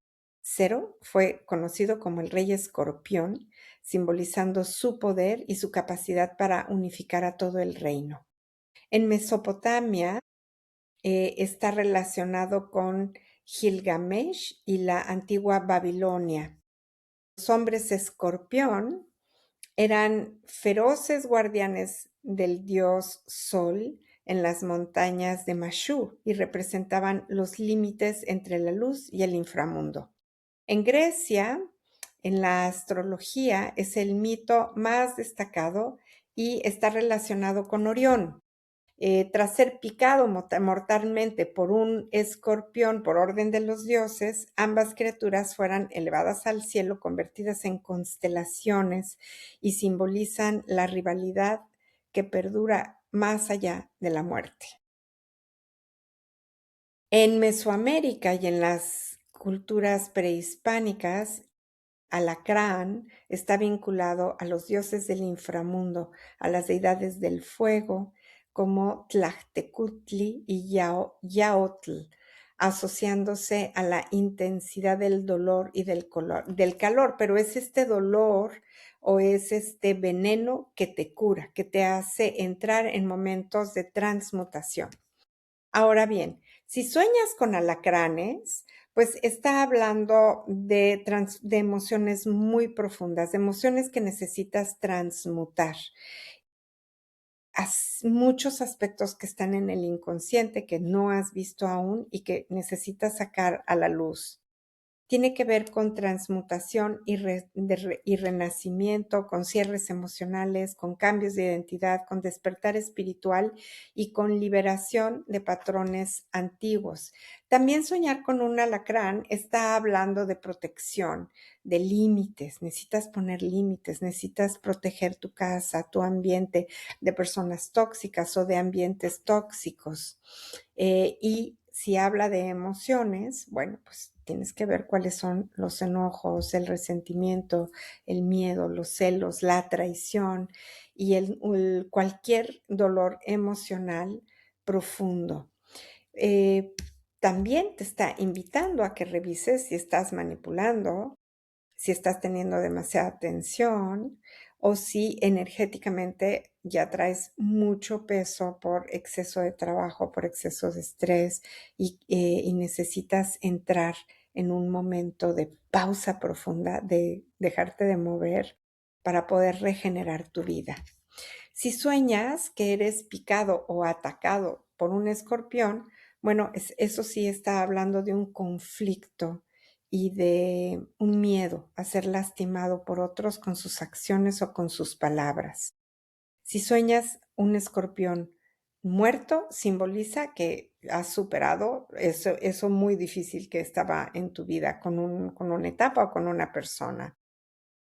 Cero fue conocido como el rey Escorpión, simbolizando su poder y su capacidad para unificar a todo el reino. En Mesopotamia está relacionado con Gilgamesh y la antigua Babilonia. Los hombres escorpión eran feroces guardianes del dios Sol en las montañas de Mashu y representaban los límites entre la luz y el inframundo. En Grecia, en la astrología, es el mito más destacado y está relacionado con Orión. Tras ser picado mortalmente por un escorpión por orden de los dioses, ambas criaturas fueran elevadas al cielo, convertidas en constelaciones y simbolizan la rivalidad que perdura más allá de la muerte. En Mesoamérica y en las culturas prehispánicas, alacrán está vinculado a los dioses del inframundo, a las deidades del fuego, como Tlachtecutli y Yaotl, asociándose a la intensidad del dolor y del calor, pero es este dolor o es este veneno que te cura, que te hace entrar en momentos de transmutación. Ahora bien, si sueñas con alacranes, pues está hablando de emociones muy profundas, de emociones que necesitas transmutar. Muchos aspectos que están en el inconsciente que no has visto aún y que necesitas sacar a la luz. Tiene que ver con transmutación y renacimiento, con cierres emocionales, con cambios de identidad, con despertar espiritual y con liberación de patrones antiguos. También soñar con un alacrán está hablando de protección, de límites. Necesitas poner límites, necesitas proteger tu casa, tu ambiente de personas tóxicas o de ambientes tóxicos. Y si habla de emociones, bueno, pues tienes que ver cuáles son los enojos, el resentimiento, el miedo, los celos, la traición y cualquier dolor emocional profundo. Eh, También te está invitando a que revises si estás manipulando, si estás teniendo demasiada tensión o si energéticamente ya traes mucho peso por exceso de trabajo, por exceso de estrés y necesitas entrar en un momento de pausa profunda, de dejarte de mover para poder regenerar tu vida. Si sueñas que eres picado o atacado por un escorpión, Bueno, eso sí está hablando de un conflicto y de un miedo a ser lastimado por otros con sus acciones o con sus palabras. Si sueñas un escorpión muerto, simboliza que has superado eso muy difícil que estaba en tu vida con una etapa o con una persona.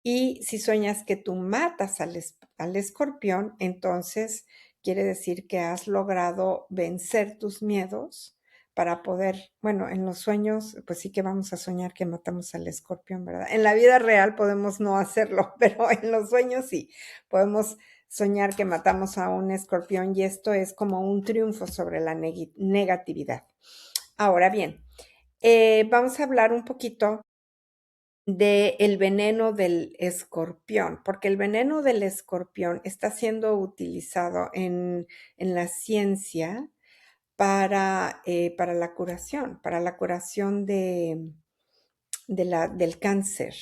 Y si sueñas que tú matas al escorpión, entonces quiere decir que has logrado vencer tus miedos para poder, bueno, en los sueños, pues sí que vamos a soñar que matamos al escorpión, ¿verdad? En la vida real podemos no hacerlo, pero en los sueños sí, podemos soñar que matamos a un escorpión y esto es como un triunfo sobre la negatividad. Ahora bien, vamos a hablar un poquito del veneno del escorpión, porque el veneno del escorpión está siendo utilizado en la ciencia para la curación del cáncer.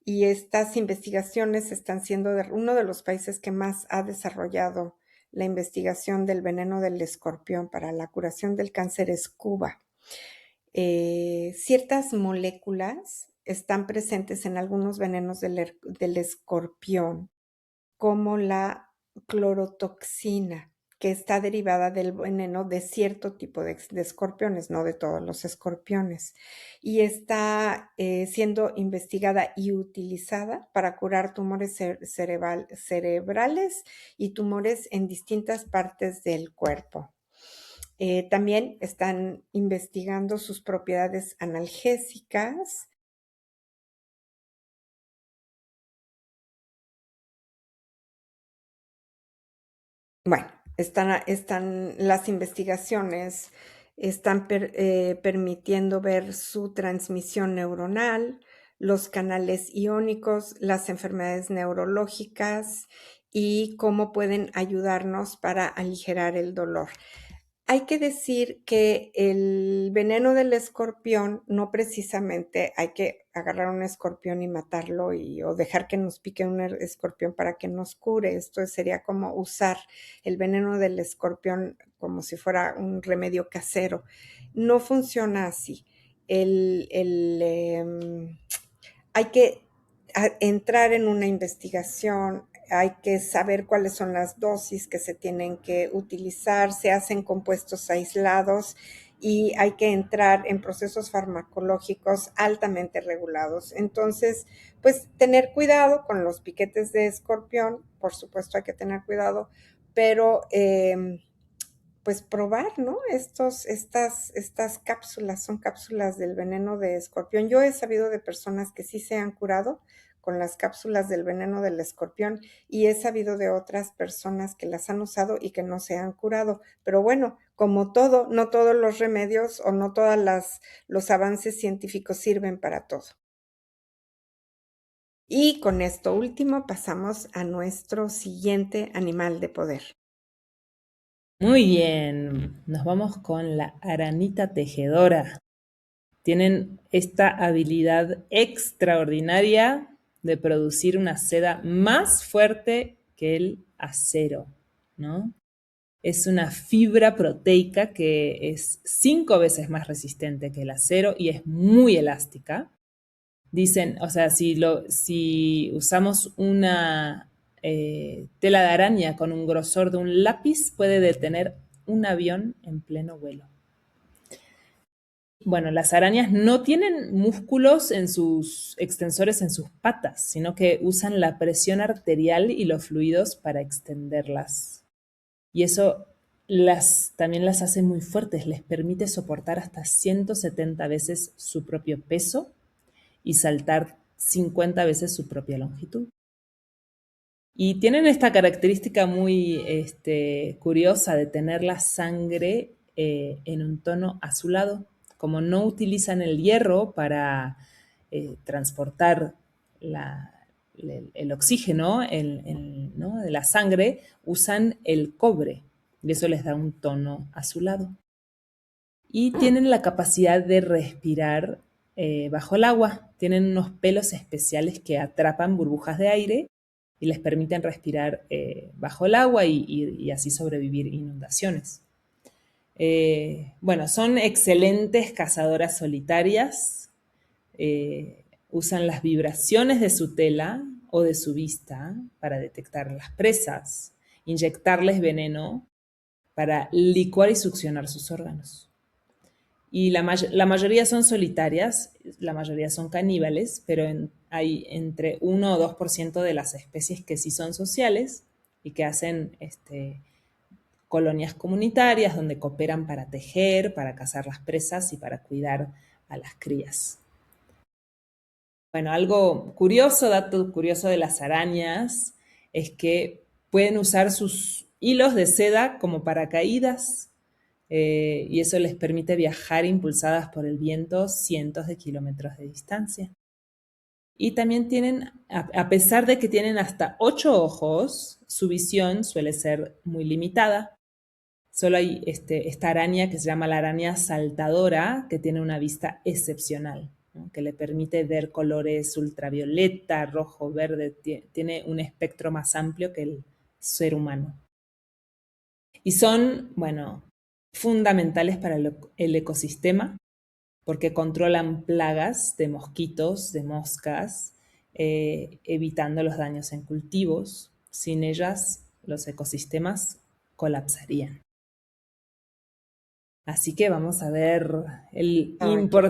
Y estas investigaciones están siendo de uno de los países que más ha desarrollado la investigación del veneno del escorpión para la curación del cáncer es Cuba. Ciertas moléculas están presentes en algunos venenos del escorpión, como la clorotoxina, que está derivada del veneno de cierto tipo de escorpiones, no de todos los escorpiones, y está siendo investigada y utilizada para curar tumores cerebrales y tumores en distintas partes del cuerpo. También están investigando sus propiedades analgésicas. Bueno, las investigaciones están permitiendo ver su transmisión neuronal, los canales iónicos, las enfermedades neurológicas y cómo pueden ayudarnos para aligerar el dolor. Hay que decir que el veneno del escorpión no precisamente hay que agarrar un escorpión y matarlo o dejar que nos pique un escorpión para que nos cure. Esto sería como usar el veneno del escorpión como si fuera un remedio casero. No funciona así. Hay que entrar en una investigación, hay que saber cuáles son las dosis que se tienen que utilizar, se hacen compuestos aislados y hay que entrar en procesos farmacológicos altamente regulados. Entonces, pues tener cuidado con los piquetes de escorpión, por supuesto hay que tener cuidado, pero pues probar, ¿no? Estas cápsulas son cápsulas del veneno de escorpión. Yo he sabido de personas que sí se han curado con las cápsulas del veneno del escorpión y he sabido de otras personas que las han usado y que no se han curado. Pero bueno, como todo, no todos los remedios o no todos los avances científicos sirven para todo. Y con esto último pasamos a nuestro siguiente animal de poder. Muy bien, nos vamos con la aranita tejedora. Tienen esta habilidad extraordinaria de producir una seda más fuerte que el acero, ¿no? Es una fibra proteica que es 5 veces más resistente que el acero y es muy elástica. Dicen, o sea, si usamos una tela de araña con un grosor de un lápiz, puede detener un avión en pleno vuelo. Bueno, las arañas no tienen músculos en sus extensores en sus patas, sino que usan la presión arterial y los fluidos para extenderlas. Y eso también las hace muy fuertes, les permite soportar hasta 170 veces su propio peso y saltar 50 veces su propia longitud. Y tienen esta característica muy curiosa de tener la sangre en un tono azulado. Como no utilizan el hierro para transportar el oxígeno ¿no? de la sangre, usan el cobre y eso les da un tono azulado. Y tienen la capacidad de respirar bajo el agua. Tienen unos pelos especiales que atrapan burbujas de aire y les permiten respirar bajo el agua y así sobrevivir inundaciones. Bueno, son excelentes cazadoras solitarias, usan las vibraciones de su tela o de su vista para detectar las presas, inyectarles veneno para licuar y succionar sus órganos. Y la mayoría son solitarias, la mayoría son caníbales, pero hay entre 1 o 2% de las especies que sí son sociales y que hacen colonias comunitarias donde cooperan para tejer, para cazar las presas y para cuidar a las crías. Bueno, algo curioso, dato curioso de las arañas, es que pueden usar sus hilos de seda como paracaídas, y eso les permite viajar impulsadas por el viento cientos de kilómetros de distancia. Y también tienen, a pesar de que tienen hasta 8 ojos, su visión suele ser muy limitada. Solo hay esta araña que se llama la araña saltadora, que tiene una vista excepcional, ¿no? Que le permite ver colores ultravioleta, rojo, verde, tiene un espectro más amplio que el ser humano. Y son, bueno, fundamentales para el ecosistema porque controlan plagas de mosquitos, de moscas, evitando los daños en cultivos. Sin ellas, los ecosistemas colapsarían. Así que vamos a ver Ay, qué bonito.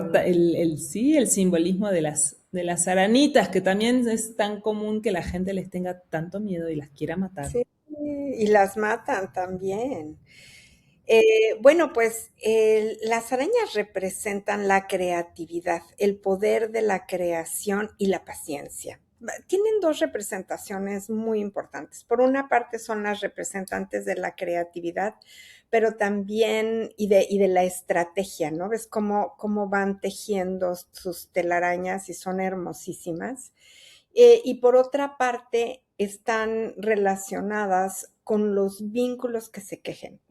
sí, el simbolismo de las aranitas, que también es tan común que la gente les tenga tanto miedo y las quiera matar. Sí, y las matan también. Bueno, pues las arañas representan la creatividad, el poder de la creación y la paciencia. Tienen dos representaciones muy importantes. Por una parte son las representantes de la creatividad, pero también y de la estrategia, ¿no? Ves cómo van tejiendo sus telarañas y son hermosísimas. Y por otra parte, están relacionadas con los vínculos que se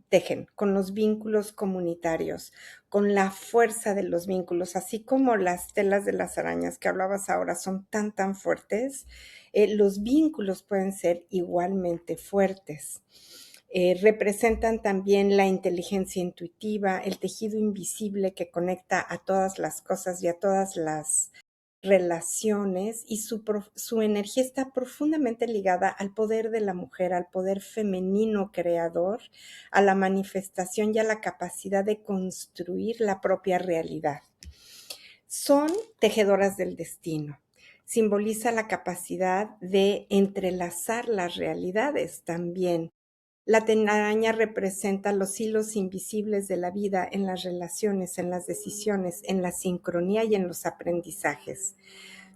tejen, con los vínculos comunitarios, con la fuerza de los vínculos, así como las telas de las arañas que hablabas ahora son tan fuertes, los vínculos pueden ser igualmente fuertes. Representan también la inteligencia intuitiva, el tejido invisible que conecta a todas las cosas y a todas las relaciones y su energía está profundamente ligada al poder de la mujer, al poder femenino creador, a la manifestación y a la capacidad de construir la propia realidad. Son tejedoras del destino. Simboliza la capacidad de entrelazar las realidades también. La telaraña representa los hilos invisibles de la vida en las relaciones, en las decisiones, en la sincronía y en los aprendizajes.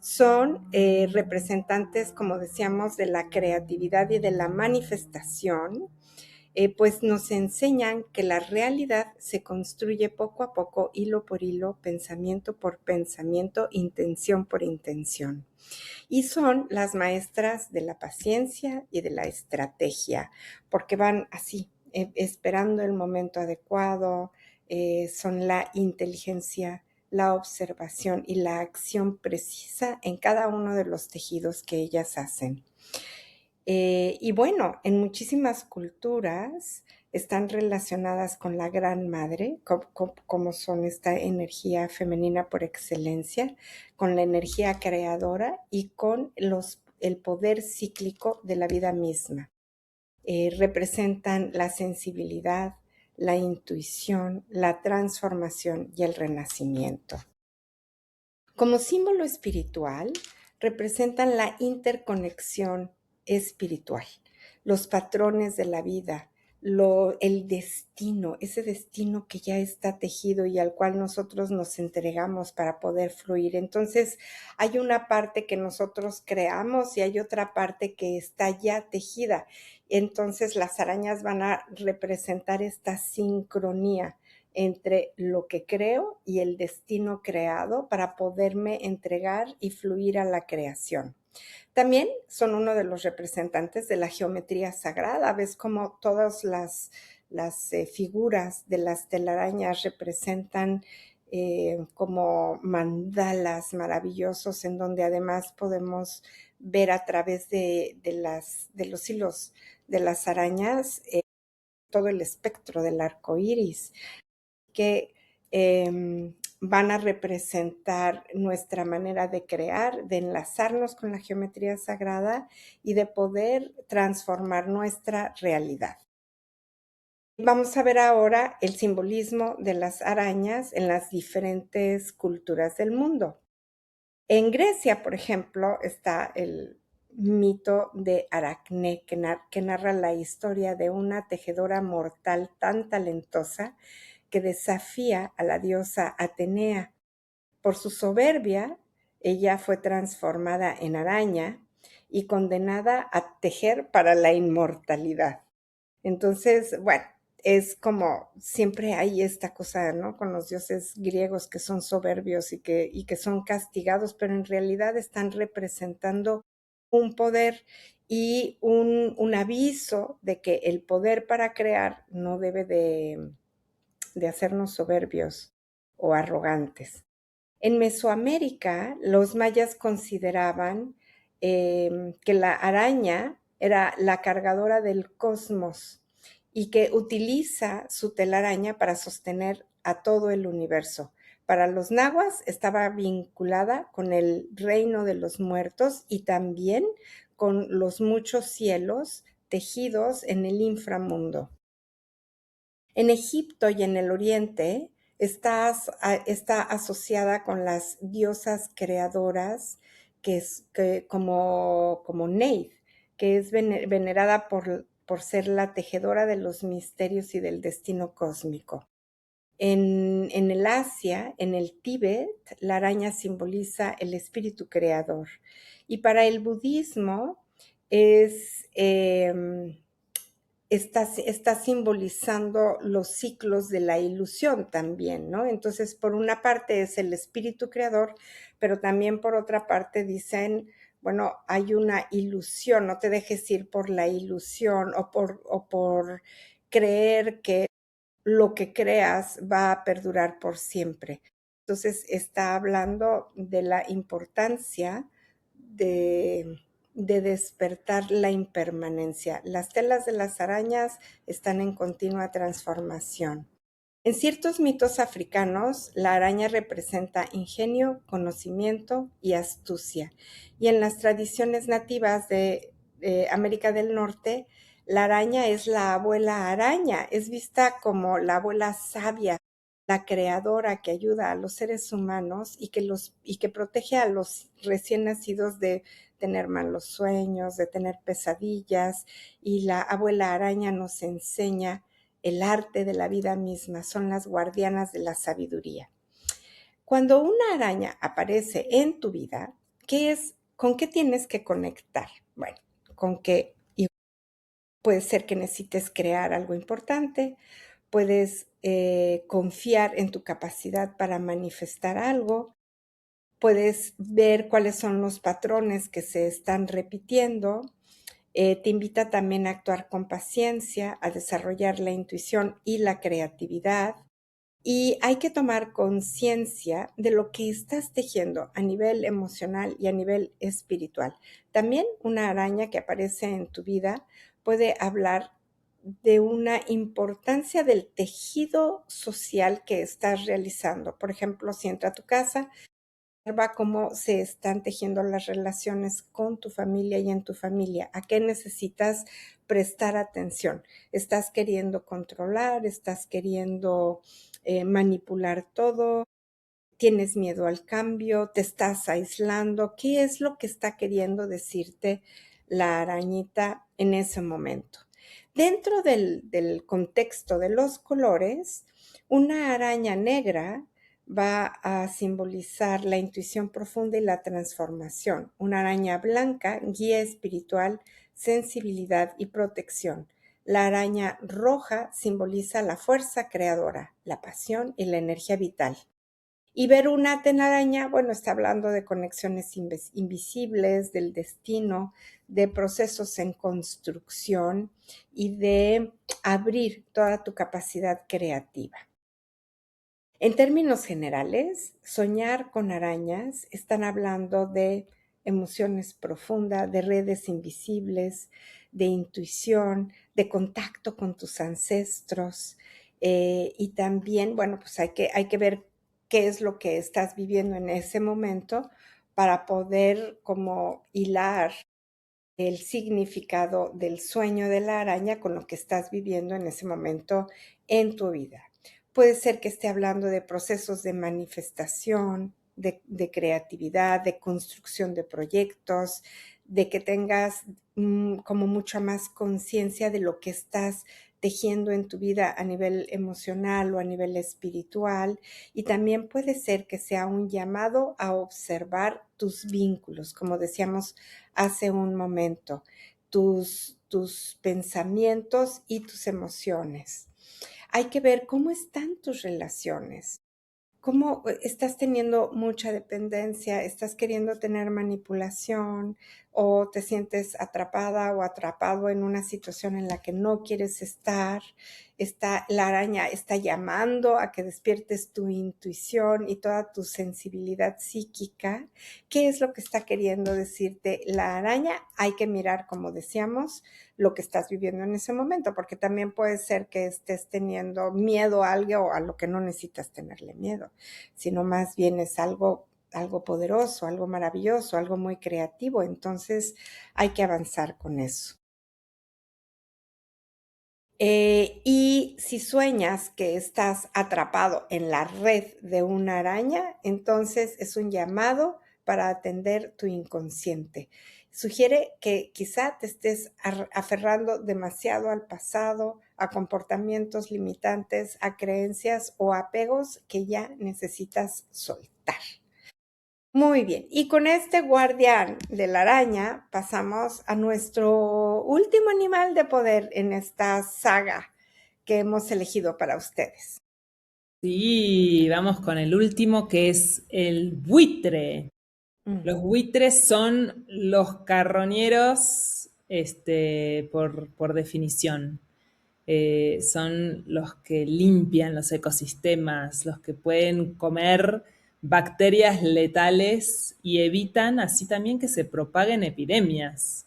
Son representantes, como decíamos, de la creatividad y de la manifestación, pues nos enseñan que la realidad se construye poco a poco, hilo por hilo, pensamiento por pensamiento, intención por intención. Y son las maestras de la paciencia y de la estrategia, porque van así, esperando el momento adecuado, son la inteligencia, la observación y la acción precisa en cada uno de los tejidos que ellas hacen. Y bueno, en muchísimas culturas están relacionadas con la Gran Madre, como son esta energía femenina por excelencia, con la energía creadora y con el poder cíclico de la vida misma. Representan la sensibilidad, la intuición, la transformación y el renacimiento. Como símbolo espiritual, representan la interconexión espiritual, los patrones de la vida, el destino, ese destino que ya está tejido y al cual nosotros nos entregamos para poder fluir. Entonces, hay una parte que nosotros creamos y hay otra parte que está ya tejida. Entonces, las arañas van a representar esta sincronía entre lo que creo y el destino creado para poderme entregar y fluir a la creación. También son uno de los representantes de la geometría sagrada. Ves como todas las figuras de las telarañas representan como mandalas maravillosos en donde además podemos ver a través de los hilos de las arañas todo el espectro del arco iris, que van a representar nuestra manera de crear, de enlazarnos con la geometría sagrada y de poder transformar nuestra realidad. Vamos a ver ahora el simbolismo de las arañas en las diferentes culturas del mundo. En Grecia, por ejemplo, está el mito de Aracné, que narra la historia de una tejedora mortal tan talentosa que desafía a la diosa Atenea. Por su soberbia, ella fue transformada en araña y condenada a tejer para la inmortalidad. Entonces, bueno, es como siempre hay esta cosa, ¿no? Con los dioses griegos que son soberbios y que son castigados, pero en realidad están representando un poder y un aviso de que el poder para crear no debe de hacernos soberbios o arrogantes. En Mesoamérica, los mayas consideraban que la araña era la cargadora del cosmos y que utiliza su telaraña para sostener a todo el universo. Para los nahuas estaba vinculada con el reino de los muertos y también con los muchos cielos tejidos en el inframundo. En Egipto y en el Oriente está asociada con las diosas creadoras, como Neith, que es venerada por ser la tejedora de los misterios y del destino cósmico. En el Asia, en el Tíbet, la araña simboliza el espíritu creador. Y para el budismo está simbolizando los ciclos de la ilusión también, ¿no? Entonces, por una parte es el espíritu creador, pero también por otra parte dicen, bueno, hay una ilusión, no te dejes ir por la ilusión o por creer que lo que creas va a perdurar por siempre. Entonces, está hablando de la importancia de despertar la impermanencia. Las telas de las arañas están en continua transformación. En ciertos mitos africanos, la araña representa ingenio, conocimiento y astucia. Y en las tradiciones nativas de América del Norte, la araña es la abuela araña, es vista como la abuela sabia, la creadora que ayuda a los seres humanos y que protege a los recién nacidos de tener malos sueños, de tener pesadillas. Y la abuela araña nos enseña el arte de la vida misma, son las guardianas de la sabiduría. Cuando una araña aparece en tu vida, ¿con qué tienes que conectar? Bueno, con que puede ser que necesites crear algo importante, puedes confiar en tu capacidad para manifestar algo, puedes ver cuáles son los patrones que se están repitiendo. Te invita también a actuar con paciencia, a desarrollar la intuición y la creatividad. Y hay que tomar conciencia de lo que estás tejiendo a nivel emocional y a nivel espiritual. También una araña que aparece en tu vida puede hablar de una importancia del tejido social que estás realizando. Por ejemplo, si entra a tu casa, observa cómo se están tejiendo las relaciones con tu familia y en tu familia. ¿A qué necesitas prestar atención? ¿Estás queriendo controlar? ¿Estás queriendo manipular todo? ¿Tienes miedo al cambio? ¿Te estás aislando? ¿Qué es lo que está queriendo decirte la arañita en ese momento? Dentro del contexto de los colores, una araña negra va a simbolizar la intuición profunda y la transformación. Una araña blanca, guía espiritual, sensibilidad y protección. La araña roja simboliza la fuerza creadora, la pasión y la energía vital. Y ver una telaraña, bueno, está hablando de conexiones invisibles, del destino, de procesos en construcción y de abrir toda tu capacidad creativa. En términos generales, soñar con arañas están hablando de emociones profundas, de redes invisibles, de intuición, de contacto con tus ancestros. Y también, bueno, pues hay que ver qué es lo que estás viviendo en ese momento para poder como hilar el significado del sueño de la araña con lo que estás viviendo en ese momento en tu vida. Puede ser que esté hablando de procesos de manifestación, de creatividad, de construcción de proyectos, de que tengas como mucha más conciencia de lo que estás tejiendo en tu vida a nivel emocional o a nivel espiritual. Y también puede ser que sea un llamado a observar tus vínculos, como decíamos hace un momento, tus pensamientos y tus emociones. Hay que ver cómo están tus relaciones. ¿Cómo estás teniendo mucha dependencia? ¿Estás queriendo tener manipulación? ¿O te sientes atrapada o atrapado en una situación en la que no quieres estar? La araña está llamando a que despiertes tu intuición y toda tu sensibilidad psíquica. ¿Qué es lo que está queriendo decirte la araña? Hay que mirar, como decíamos, lo que estás viviendo en ese momento, porque también puede ser que estés teniendo miedo a algo a lo que no necesitas tenerle miedo, sino más bien es algo poderoso, algo maravilloso, algo muy creativo. Entonces hay que avanzar con eso. Y si sueñas que estás atrapado en la red de una araña, entonces es un llamado para atender tu inconsciente. Sugiere que quizá te estés aferrando demasiado al pasado, a comportamientos limitantes, a creencias o apegos que ya necesitas soltar. Muy bien, y con este guardián de la araña pasamos a nuestro último animal de poder en esta saga que hemos elegido para ustedes. Sí, vamos con el último que es el buitre. Los buitres son los carroñeros, por definición. Son los que limpian los ecosistemas, los que pueden comer bacterias letales y evitan así también que se propaguen epidemias.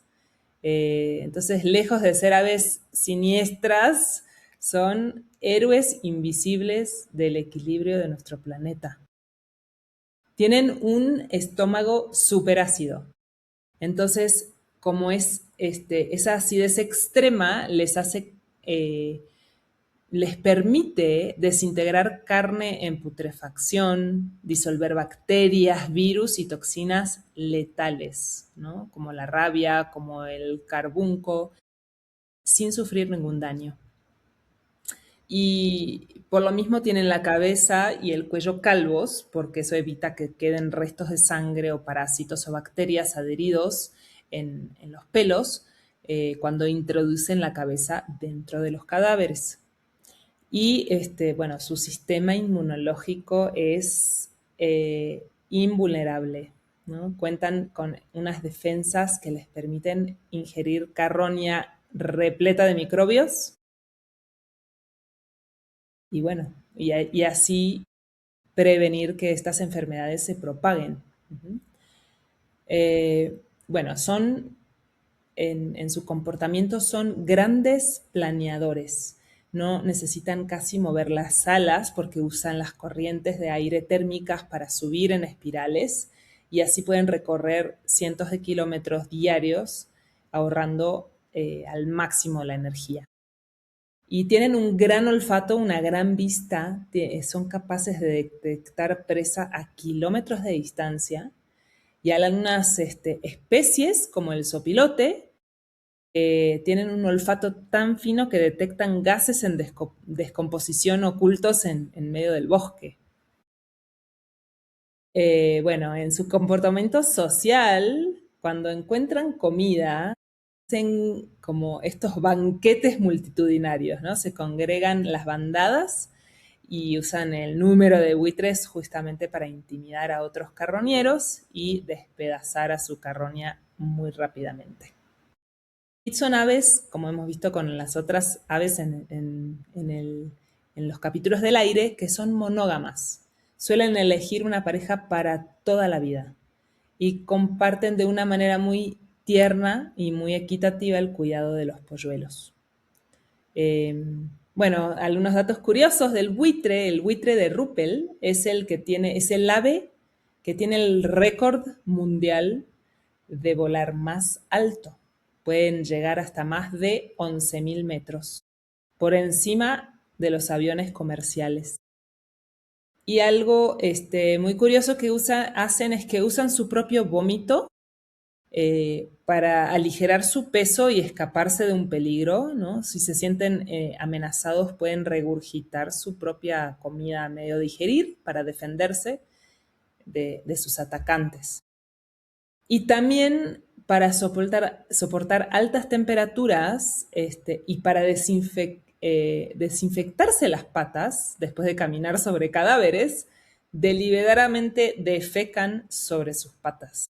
Entonces, lejos de ser aves siniestras, son héroes invisibles del equilibrio de nuestro planeta. Tienen un estómago superácido. Entonces, como esa acidez extrema les permite desintegrar carne en putrefacción, disolver bacterias, virus y toxinas letales, ¿no? Como la rabia, como el carbunco, sin sufrir ningún daño. Y por lo mismo tienen la cabeza y el cuello calvos, porque eso evita que queden restos de sangre o parásitos o bacterias adheridos en los pelos cuando introducen la cabeza dentro de los cadáveres. Y bueno, su sistema inmunológico es invulnerable, ¿no? Cuentan con unas defensas que les permiten ingerir carroña repleta de microbios y bueno, y así prevenir que estas enfermedades se propaguen. Uh-huh. Bueno, en su comportamiento son grandes planeadores. No necesitan casi mover las alas porque usan las corrientes de aire térmicas para subir en espirales y así pueden recorrer cientos de kilómetros diarios ahorrando al máximo la energía. Y tienen un gran olfato, una gran vista, son capaces de detectar presa a kilómetros de distancia y algunas especies como el sopilote tienen un olfato tan fino que detectan gases en descomposición ocultos en medio del bosque. Bueno, en su comportamiento social, cuando encuentran comida, hacen como estos banquetes multitudinarios, ¿no? Se congregan las bandadas y usan el número de buitres justamente para intimidar a otros carroñeros y despedazar a su carroña muy rápidamente. Y son aves, como hemos visto con las otras aves en los capítulos del aire, que son monógamas. Suelen elegir una pareja para toda la vida. y comparten de una manera muy tierna y muy equitativa el cuidado de los polluelos. Eh, bueno, algunos datos curiosos del buitre. El buitre de Ruppel es es el ave que tiene el récord mundial de volar más alto. Pueden llegar hasta más de 11.000 metros, por encima de los aviones comerciales. Y algo muy curioso que hacen es que usan su propio vómito para aligerar su peso y escaparse de un peligro, ¿no? Si se sienten amenazados, pueden regurgitar su propia comida a medio digerir para defenderse de sus atacantes. Y también para soportar altas temperaturas y para desinfectarse las patas después de caminar sobre cadáveres, deliberadamente defecan sobre sus patas.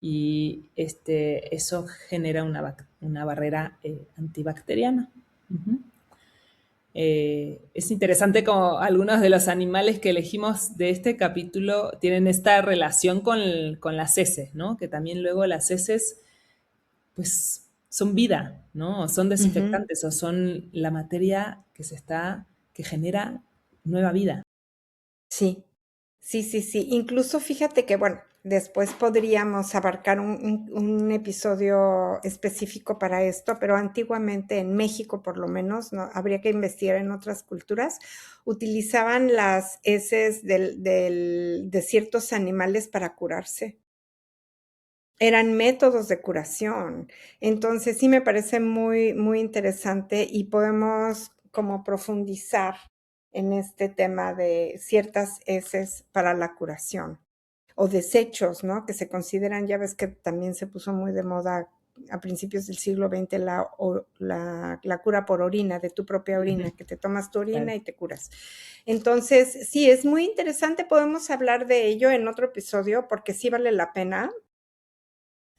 Y eso genera una barrera antibacteriana. Uh-huh. Es interesante como algunos de los animales que elegimos de este capítulo tienen esta relación con las heces, ¿no? Que también luego las heces, pues, son vida, ¿no? O son Ujú. desinfectantes, o son la materia que genera nueva vida. Sí, sí, sí, sí. Incluso fíjate que, bueno, después podríamos abarcar un episodio específico para esto, pero antiguamente en México, por lo menos, no habría que investigar en otras culturas, utilizaban las heces de ciertos animales para curarse. Eran métodos de curación. Entonces, sí me parece muy, muy interesante y podemos como profundizar en este tema de ciertas heces para la curación o desechos, ¿no? Que se consideran, ya ves que también se puso muy de moda a principios del siglo XX la cura por orina, de tu propia orina, Uh-huh. que te tomas tu Claro. orina y te curas. Entonces, sí, es muy interesante, podemos hablar de ello en otro episodio porque sí vale la pena.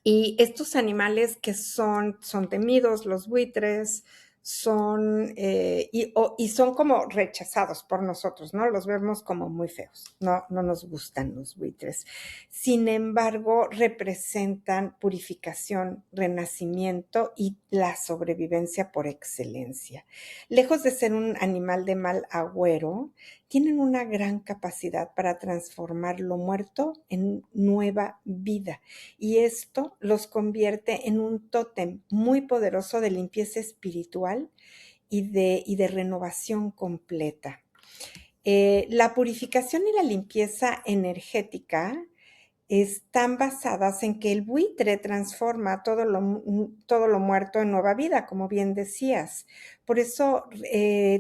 Y estos animales que son temidos, los buitres, y son como rechazados por nosotros, ¿no? Los vemos como muy feos, no nos gustan los buitres. Sin embargo, representan purificación, renacimiento y la sobrevivencia por excelencia. Lejos de ser un animal de mal agüero, tienen una gran capacidad para transformar lo muerto en nueva vida. Y esto los convierte en un tótem muy poderoso de limpieza espiritual y de renovación completa. La purificación y la limpieza energética están basadas en que el buitre transforma todo lo muerto en nueva vida, como bien decías. Por eso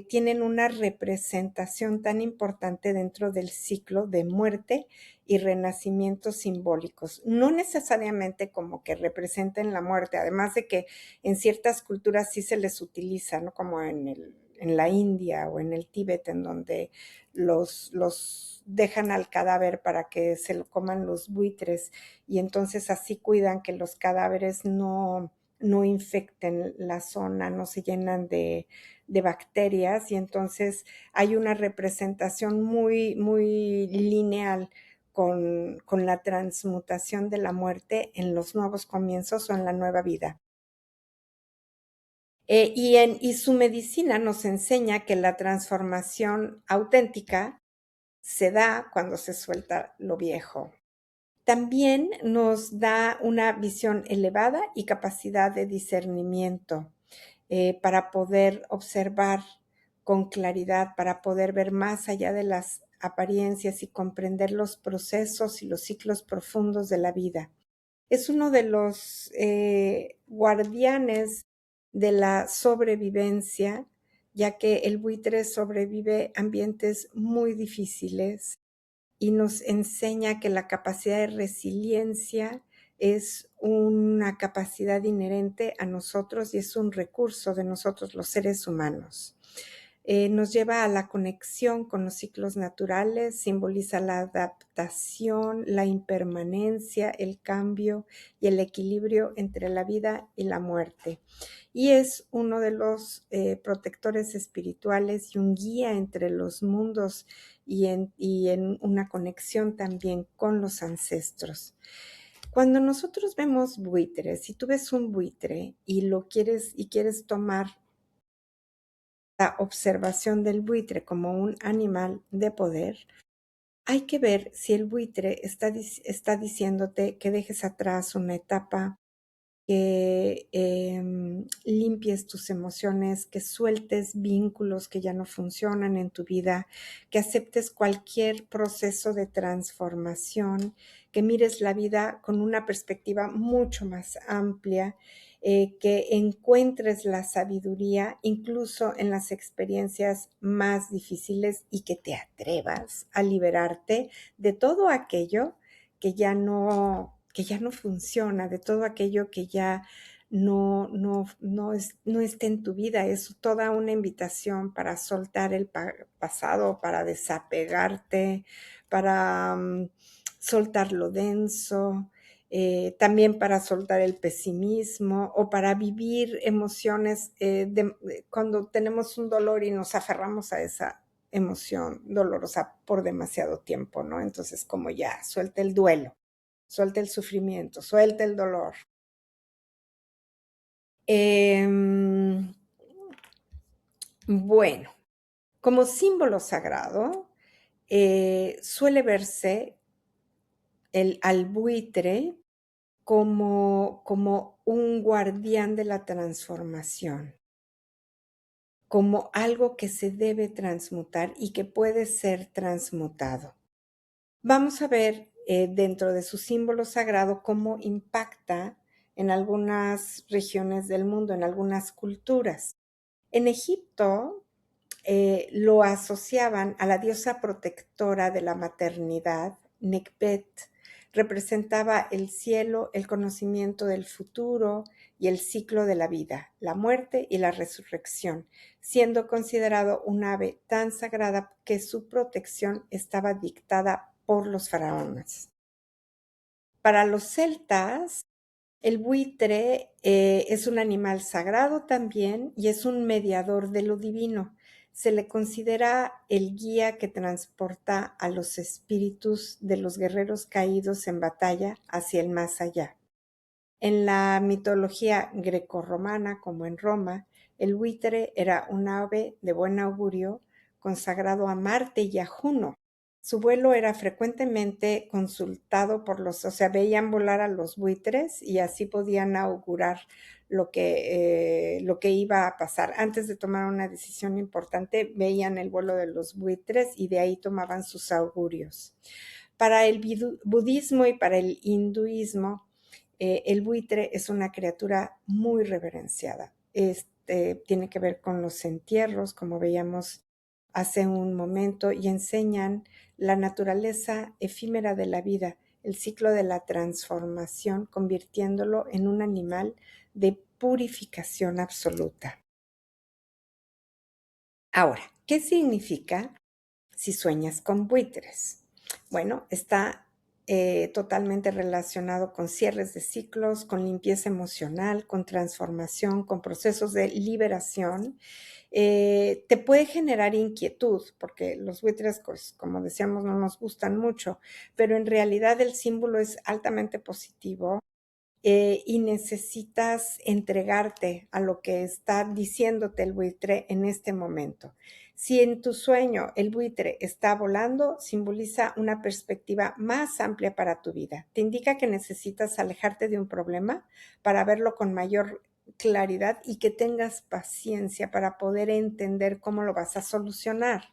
tienen una representación tan importante dentro del ciclo de muerte y renacimiento simbólicos. No necesariamente como que representen la muerte, además de que en ciertas culturas sí se les utiliza, ¿no? Como en la India o en el Tíbet, en donde los dejan al cadáver para que se lo coman los buitres y entonces así cuidan que los cadáveres no infecten la zona, no se llenan de bacterias y entonces hay una representación muy, muy lineal con la transmutación de la muerte en los nuevos comienzos o en la nueva vida. Y su medicina nos enseña que la transformación auténtica se da cuando se suelta lo viejo. También nos da una visión elevada y capacidad de discernimiento para poder observar con claridad, para poder ver más allá de las apariencias y comprender los procesos y los ciclos profundos de la vida. Es uno de los guardianes de la sobrevivencia, ya que el buitre sobrevive ambientes muy difíciles y nos enseña que la capacidad de resiliencia es una capacidad inherente a nosotros y es un recurso de nosotros los seres humanos. Nos lleva a la conexión con los ciclos naturales, simboliza la adaptación, la impermanencia, el cambio y el equilibrio entre la vida y la muerte. Y es uno de los protectores espirituales y un guía entre los mundos y en una conexión también con los ancestros. Cuando nosotros vemos buitres, si tú ves un buitre y quieres tomar la observación del buitre como un animal de poder, hay que ver si el buitre está diciéndote que dejes atrás una etapa, que limpies tus emociones, que sueltes vínculos que ya no funcionan en tu vida, que aceptes cualquier proceso de transformación, que mires la vida con una perspectiva mucho más amplia, que encuentres la sabiduría incluso en las experiencias más difíciles y que te atrevas a liberarte de todo aquello que ya no funciona, de todo aquello que ya no esté en tu vida. Es toda una invitación para soltar el pasado, para desapegarte, para soltar lo denso, también para soltar el pesimismo o para vivir emociones cuando tenemos un dolor y nos aferramos a esa emoción dolorosa por demasiado tiempo, ¿no? Entonces, como ya, suelta el duelo, suelta el sufrimiento, suelta el dolor. Bueno, como símbolo sagrado, suele verse al buitre como un guardián de la transformación, como algo que se debe transmutar y que puede ser transmutado. Vamos a ver dentro de su símbolo sagrado cómo impacta en algunas regiones del mundo, en algunas culturas. En Egipto lo asociaban a la diosa protectora de la maternidad, Nekhbet. Representaba el cielo, el conocimiento del futuro y el ciclo de la vida, la muerte y la resurrección, siendo considerado un ave tan sagrada que su protección estaba dictada por los faraones. Para los celtas, el buitre es un animal sagrado también y es un mediador de lo divino. Se le considera el guía que transporta a los espíritus de los guerreros caídos en batalla hacia el más allá. En la mitología grecorromana, como en Roma, el buitre era un ave de buen augurio consagrado a Marte y a Juno. Su vuelo era frecuentemente consultado o sea, veían volar a los buitres y así podían augurar lo que iba a pasar. Antes de tomar una decisión importante, veían el vuelo de los buitres y de ahí tomaban sus augurios. Para el budismo y para el hinduismo, el buitre es una criatura muy reverenciada. Tiene que ver con los entierros, como veíamos hace un momento, y enseñan la naturaleza efímera de la vida, el ciclo de la transformación, convirtiéndolo en un animal de purificación absoluta. Ahora, ¿qué significa si sueñas con buitres? Bueno, está totalmente relacionado con cierres de ciclos, con limpieza emocional, con transformación, con procesos de liberación. Te puede generar inquietud, porque los buitres, pues, como decíamos, no nos gustan mucho, pero en realidad el símbolo es altamente positivo. Y necesitas entregarte a lo que está diciéndote el buitre en este momento. Si en tu sueño el buitre está volando, simboliza una perspectiva más amplia para tu vida. Te indica que necesitas alejarte de un problema para verlo con mayor claridad y que tengas paciencia para poder entender cómo lo vas a solucionar.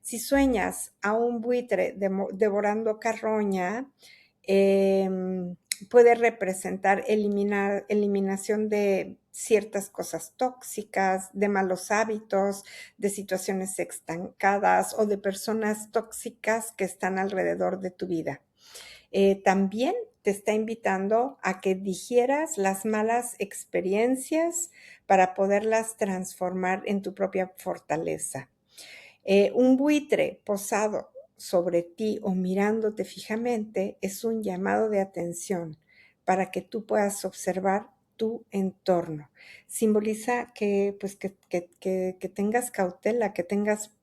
Si sueñas a un buitre devorando carroña, puede representar eliminación de ciertas cosas tóxicas, de malos hábitos, de situaciones estancadas o de personas tóxicas que están alrededor de tu vida. También te está invitando a que digieras las malas experiencias para poderlas transformar en tu propia fortaleza. Un buitre posado sobre ti o mirándote fijamente es un llamado de atención para que tú puedas observar tu entorno. Simboliza que, pues, que tengas cautela, que tengas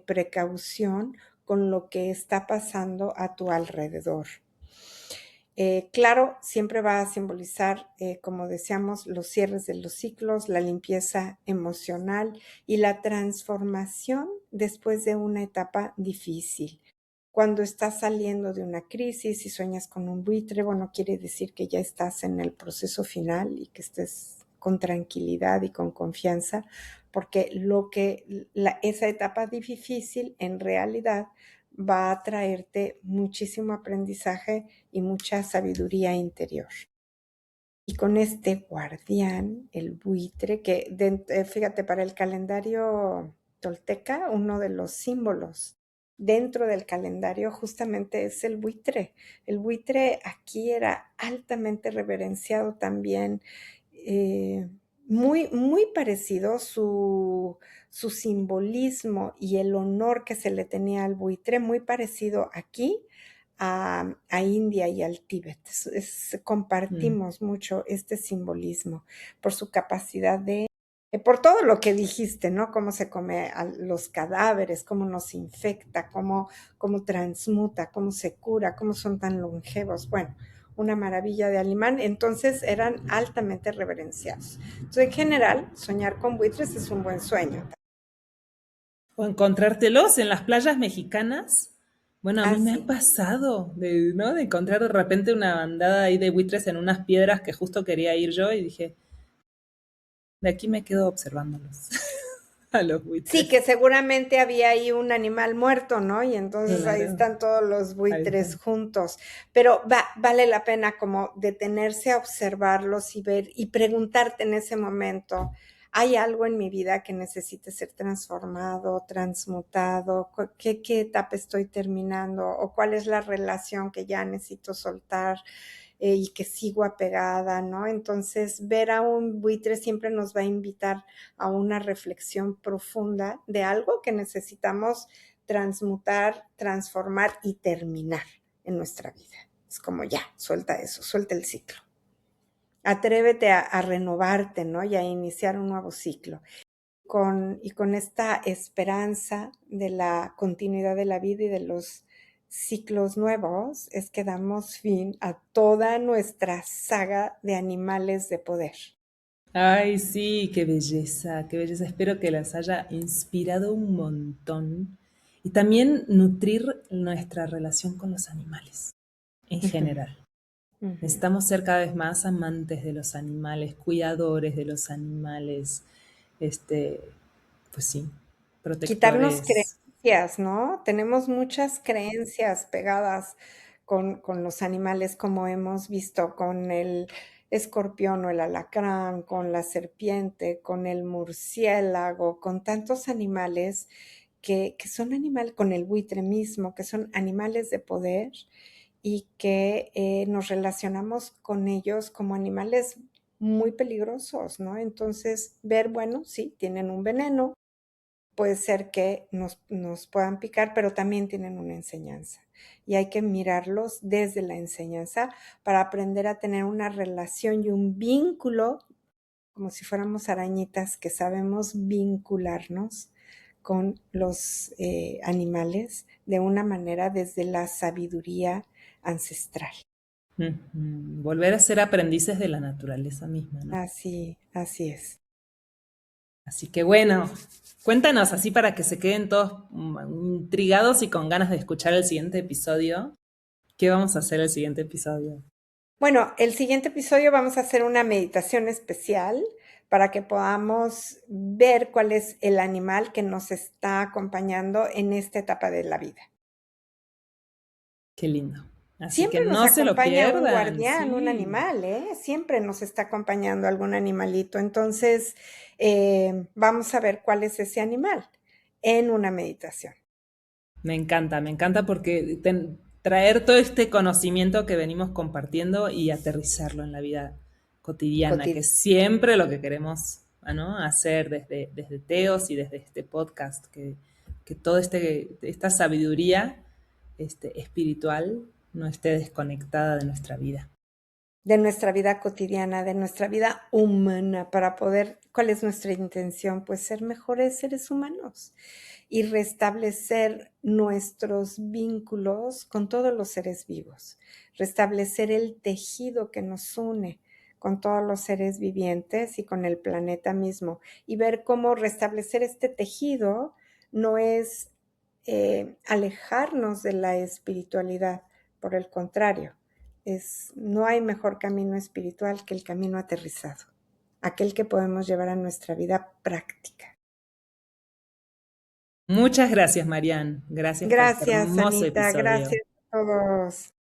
precaución con lo que está pasando a tu alrededor. Claro, siempre va a simbolizar, como decíamos, los cierres de los ciclos, la limpieza emocional y la transformación después de una etapa difícil. Cuando estás saliendo de una crisis y sueñas con un buitre, bueno, quiere decir que ya estás en el proceso final y que estés con tranquilidad y con confianza, porque esa etapa difícil en realidad va a traerte muchísimo aprendizaje y mucha sabiduría interior. Y con este guardián, el buitre, fíjate, para el calendario tolteca, uno de los símbolos dentro del calendario justamente es el buitre. El buitre aquí era altamente reverenciado también, muy parecido su simbolismo y el honor que se le tenía al buitre, muy parecido aquí a India y al Tíbet. Mm. Compartimos mucho este simbolismo por su capacidad por todo lo que dijiste, ¿no? Cómo se come a los cadáveres, cómo nos infecta, cómo transmuta, cómo se cura, cómo son tan longevos. Bueno, una maravilla de animal. Entonces eran altamente reverenciados. Entonces, en general, soñar con buitres es un buen sueño. O encontrártelos en las playas mexicanas. Bueno, a mí me ha Así. pasado ¿no? De encontrar de repente una bandada ahí de buitres en unas piedras que justo quería ir yo y dije, de aquí me quedo observándolos a los Sí, buitres. que seguramente había ahí un animal muerto, ¿no? Y entonces ahí Claro, están todos los ahí buitres están. juntos. Pero vale la pena como detenerse a observarlos y ver y preguntarte en ese momento, ¿hay algo en mi vida que necesite ser transformado, transmutado? ¿Qué etapa estoy terminando? ¿O cuál es la relación que ya necesito soltar? Y que sigo apegada, ¿no? Entonces, ver a un buitre siempre nos va a invitar a una reflexión profunda de algo que necesitamos transmutar, transformar y terminar en nuestra vida. Es como ya, suelta eso, suelta el ciclo. Atrévete a renovarte, ¿no? Y a iniciar un nuevo ciclo. Con esta esperanza de la continuidad de la vida y de los ciclos nuevos, es que damos fin a toda nuestra saga de animales de poder. Ay, sí, qué belleza, qué belleza. Espero que las haya inspirado un montón. Y también nutrir nuestra relación con los animales en Ujú, general. ujú. Necesitamos ser cada vez más amantes de los animales, cuidadores de los animales, este, pues sí, Quitarnos protectores. creencias, ¿no? Tenemos muchas creencias pegadas con los animales, como hemos visto con el escorpión o el alacrán, con la serpiente, con el murciélago, con tantos animales que son animales, con el buitre mismo, que son animales de poder y que nos relacionamos con ellos como animales muy peligrosos, ¿no? Entonces, ver, bueno, sí, tienen un veneno, puede ser que nos puedan picar, pero también tienen una enseñanza. Y hay que mirarlos desde la enseñanza para aprender a tener una relación y un vínculo, como si fuéramos arañitas que sabemos vincularnos con los animales de una manera desde la sabiduría ancestral. Ujú. Volver a ser aprendices de la naturaleza misma, ¿no? Así es. Así que bueno, cuéntanos así para que se queden todos intrigados y con ganas de escuchar el siguiente episodio. ¿Qué vamos a hacer el siguiente episodio? Bueno, el siguiente episodio vamos a hacer una meditación especial para que podamos ver cuál es el animal que nos está acompañando en esta etapa de la vida. Qué lindo. Así que Siempre nos no se lo acompaña un pierdan, guardián, un sí. animal, ¿eh? Siempre nos está acompañando algún animalito. Entonces, vamos a ver cuál es ese animal en una meditación. Me encanta porque traer todo este conocimiento que venimos compartiendo y aterrizarlo en la vida cotidiana, que es siempre lo que queremos, ¿no? Hacer desde Teos y desde este podcast, que toda esta sabiduría espiritual no esté desconectada de nuestra vida. de nuestra vida cotidiana, de nuestra vida humana, para poder, ¿cuál es nuestra intención? Pues ser mejores seres humanos y restablecer nuestros vínculos con todos los seres vivos, restablecer el tejido que nos une con todos los seres vivientes y con el planeta mismo, y ver cómo restablecer este tejido no es alejarnos de la espiritualidad, por el contrario, no hay mejor camino espiritual que el camino aterrizado, aquel que podemos llevar a nuestra vida práctica. Muchas gracias, Marian. Gracias por este Gracias, hermoso Anita, episodio. gracias a todos.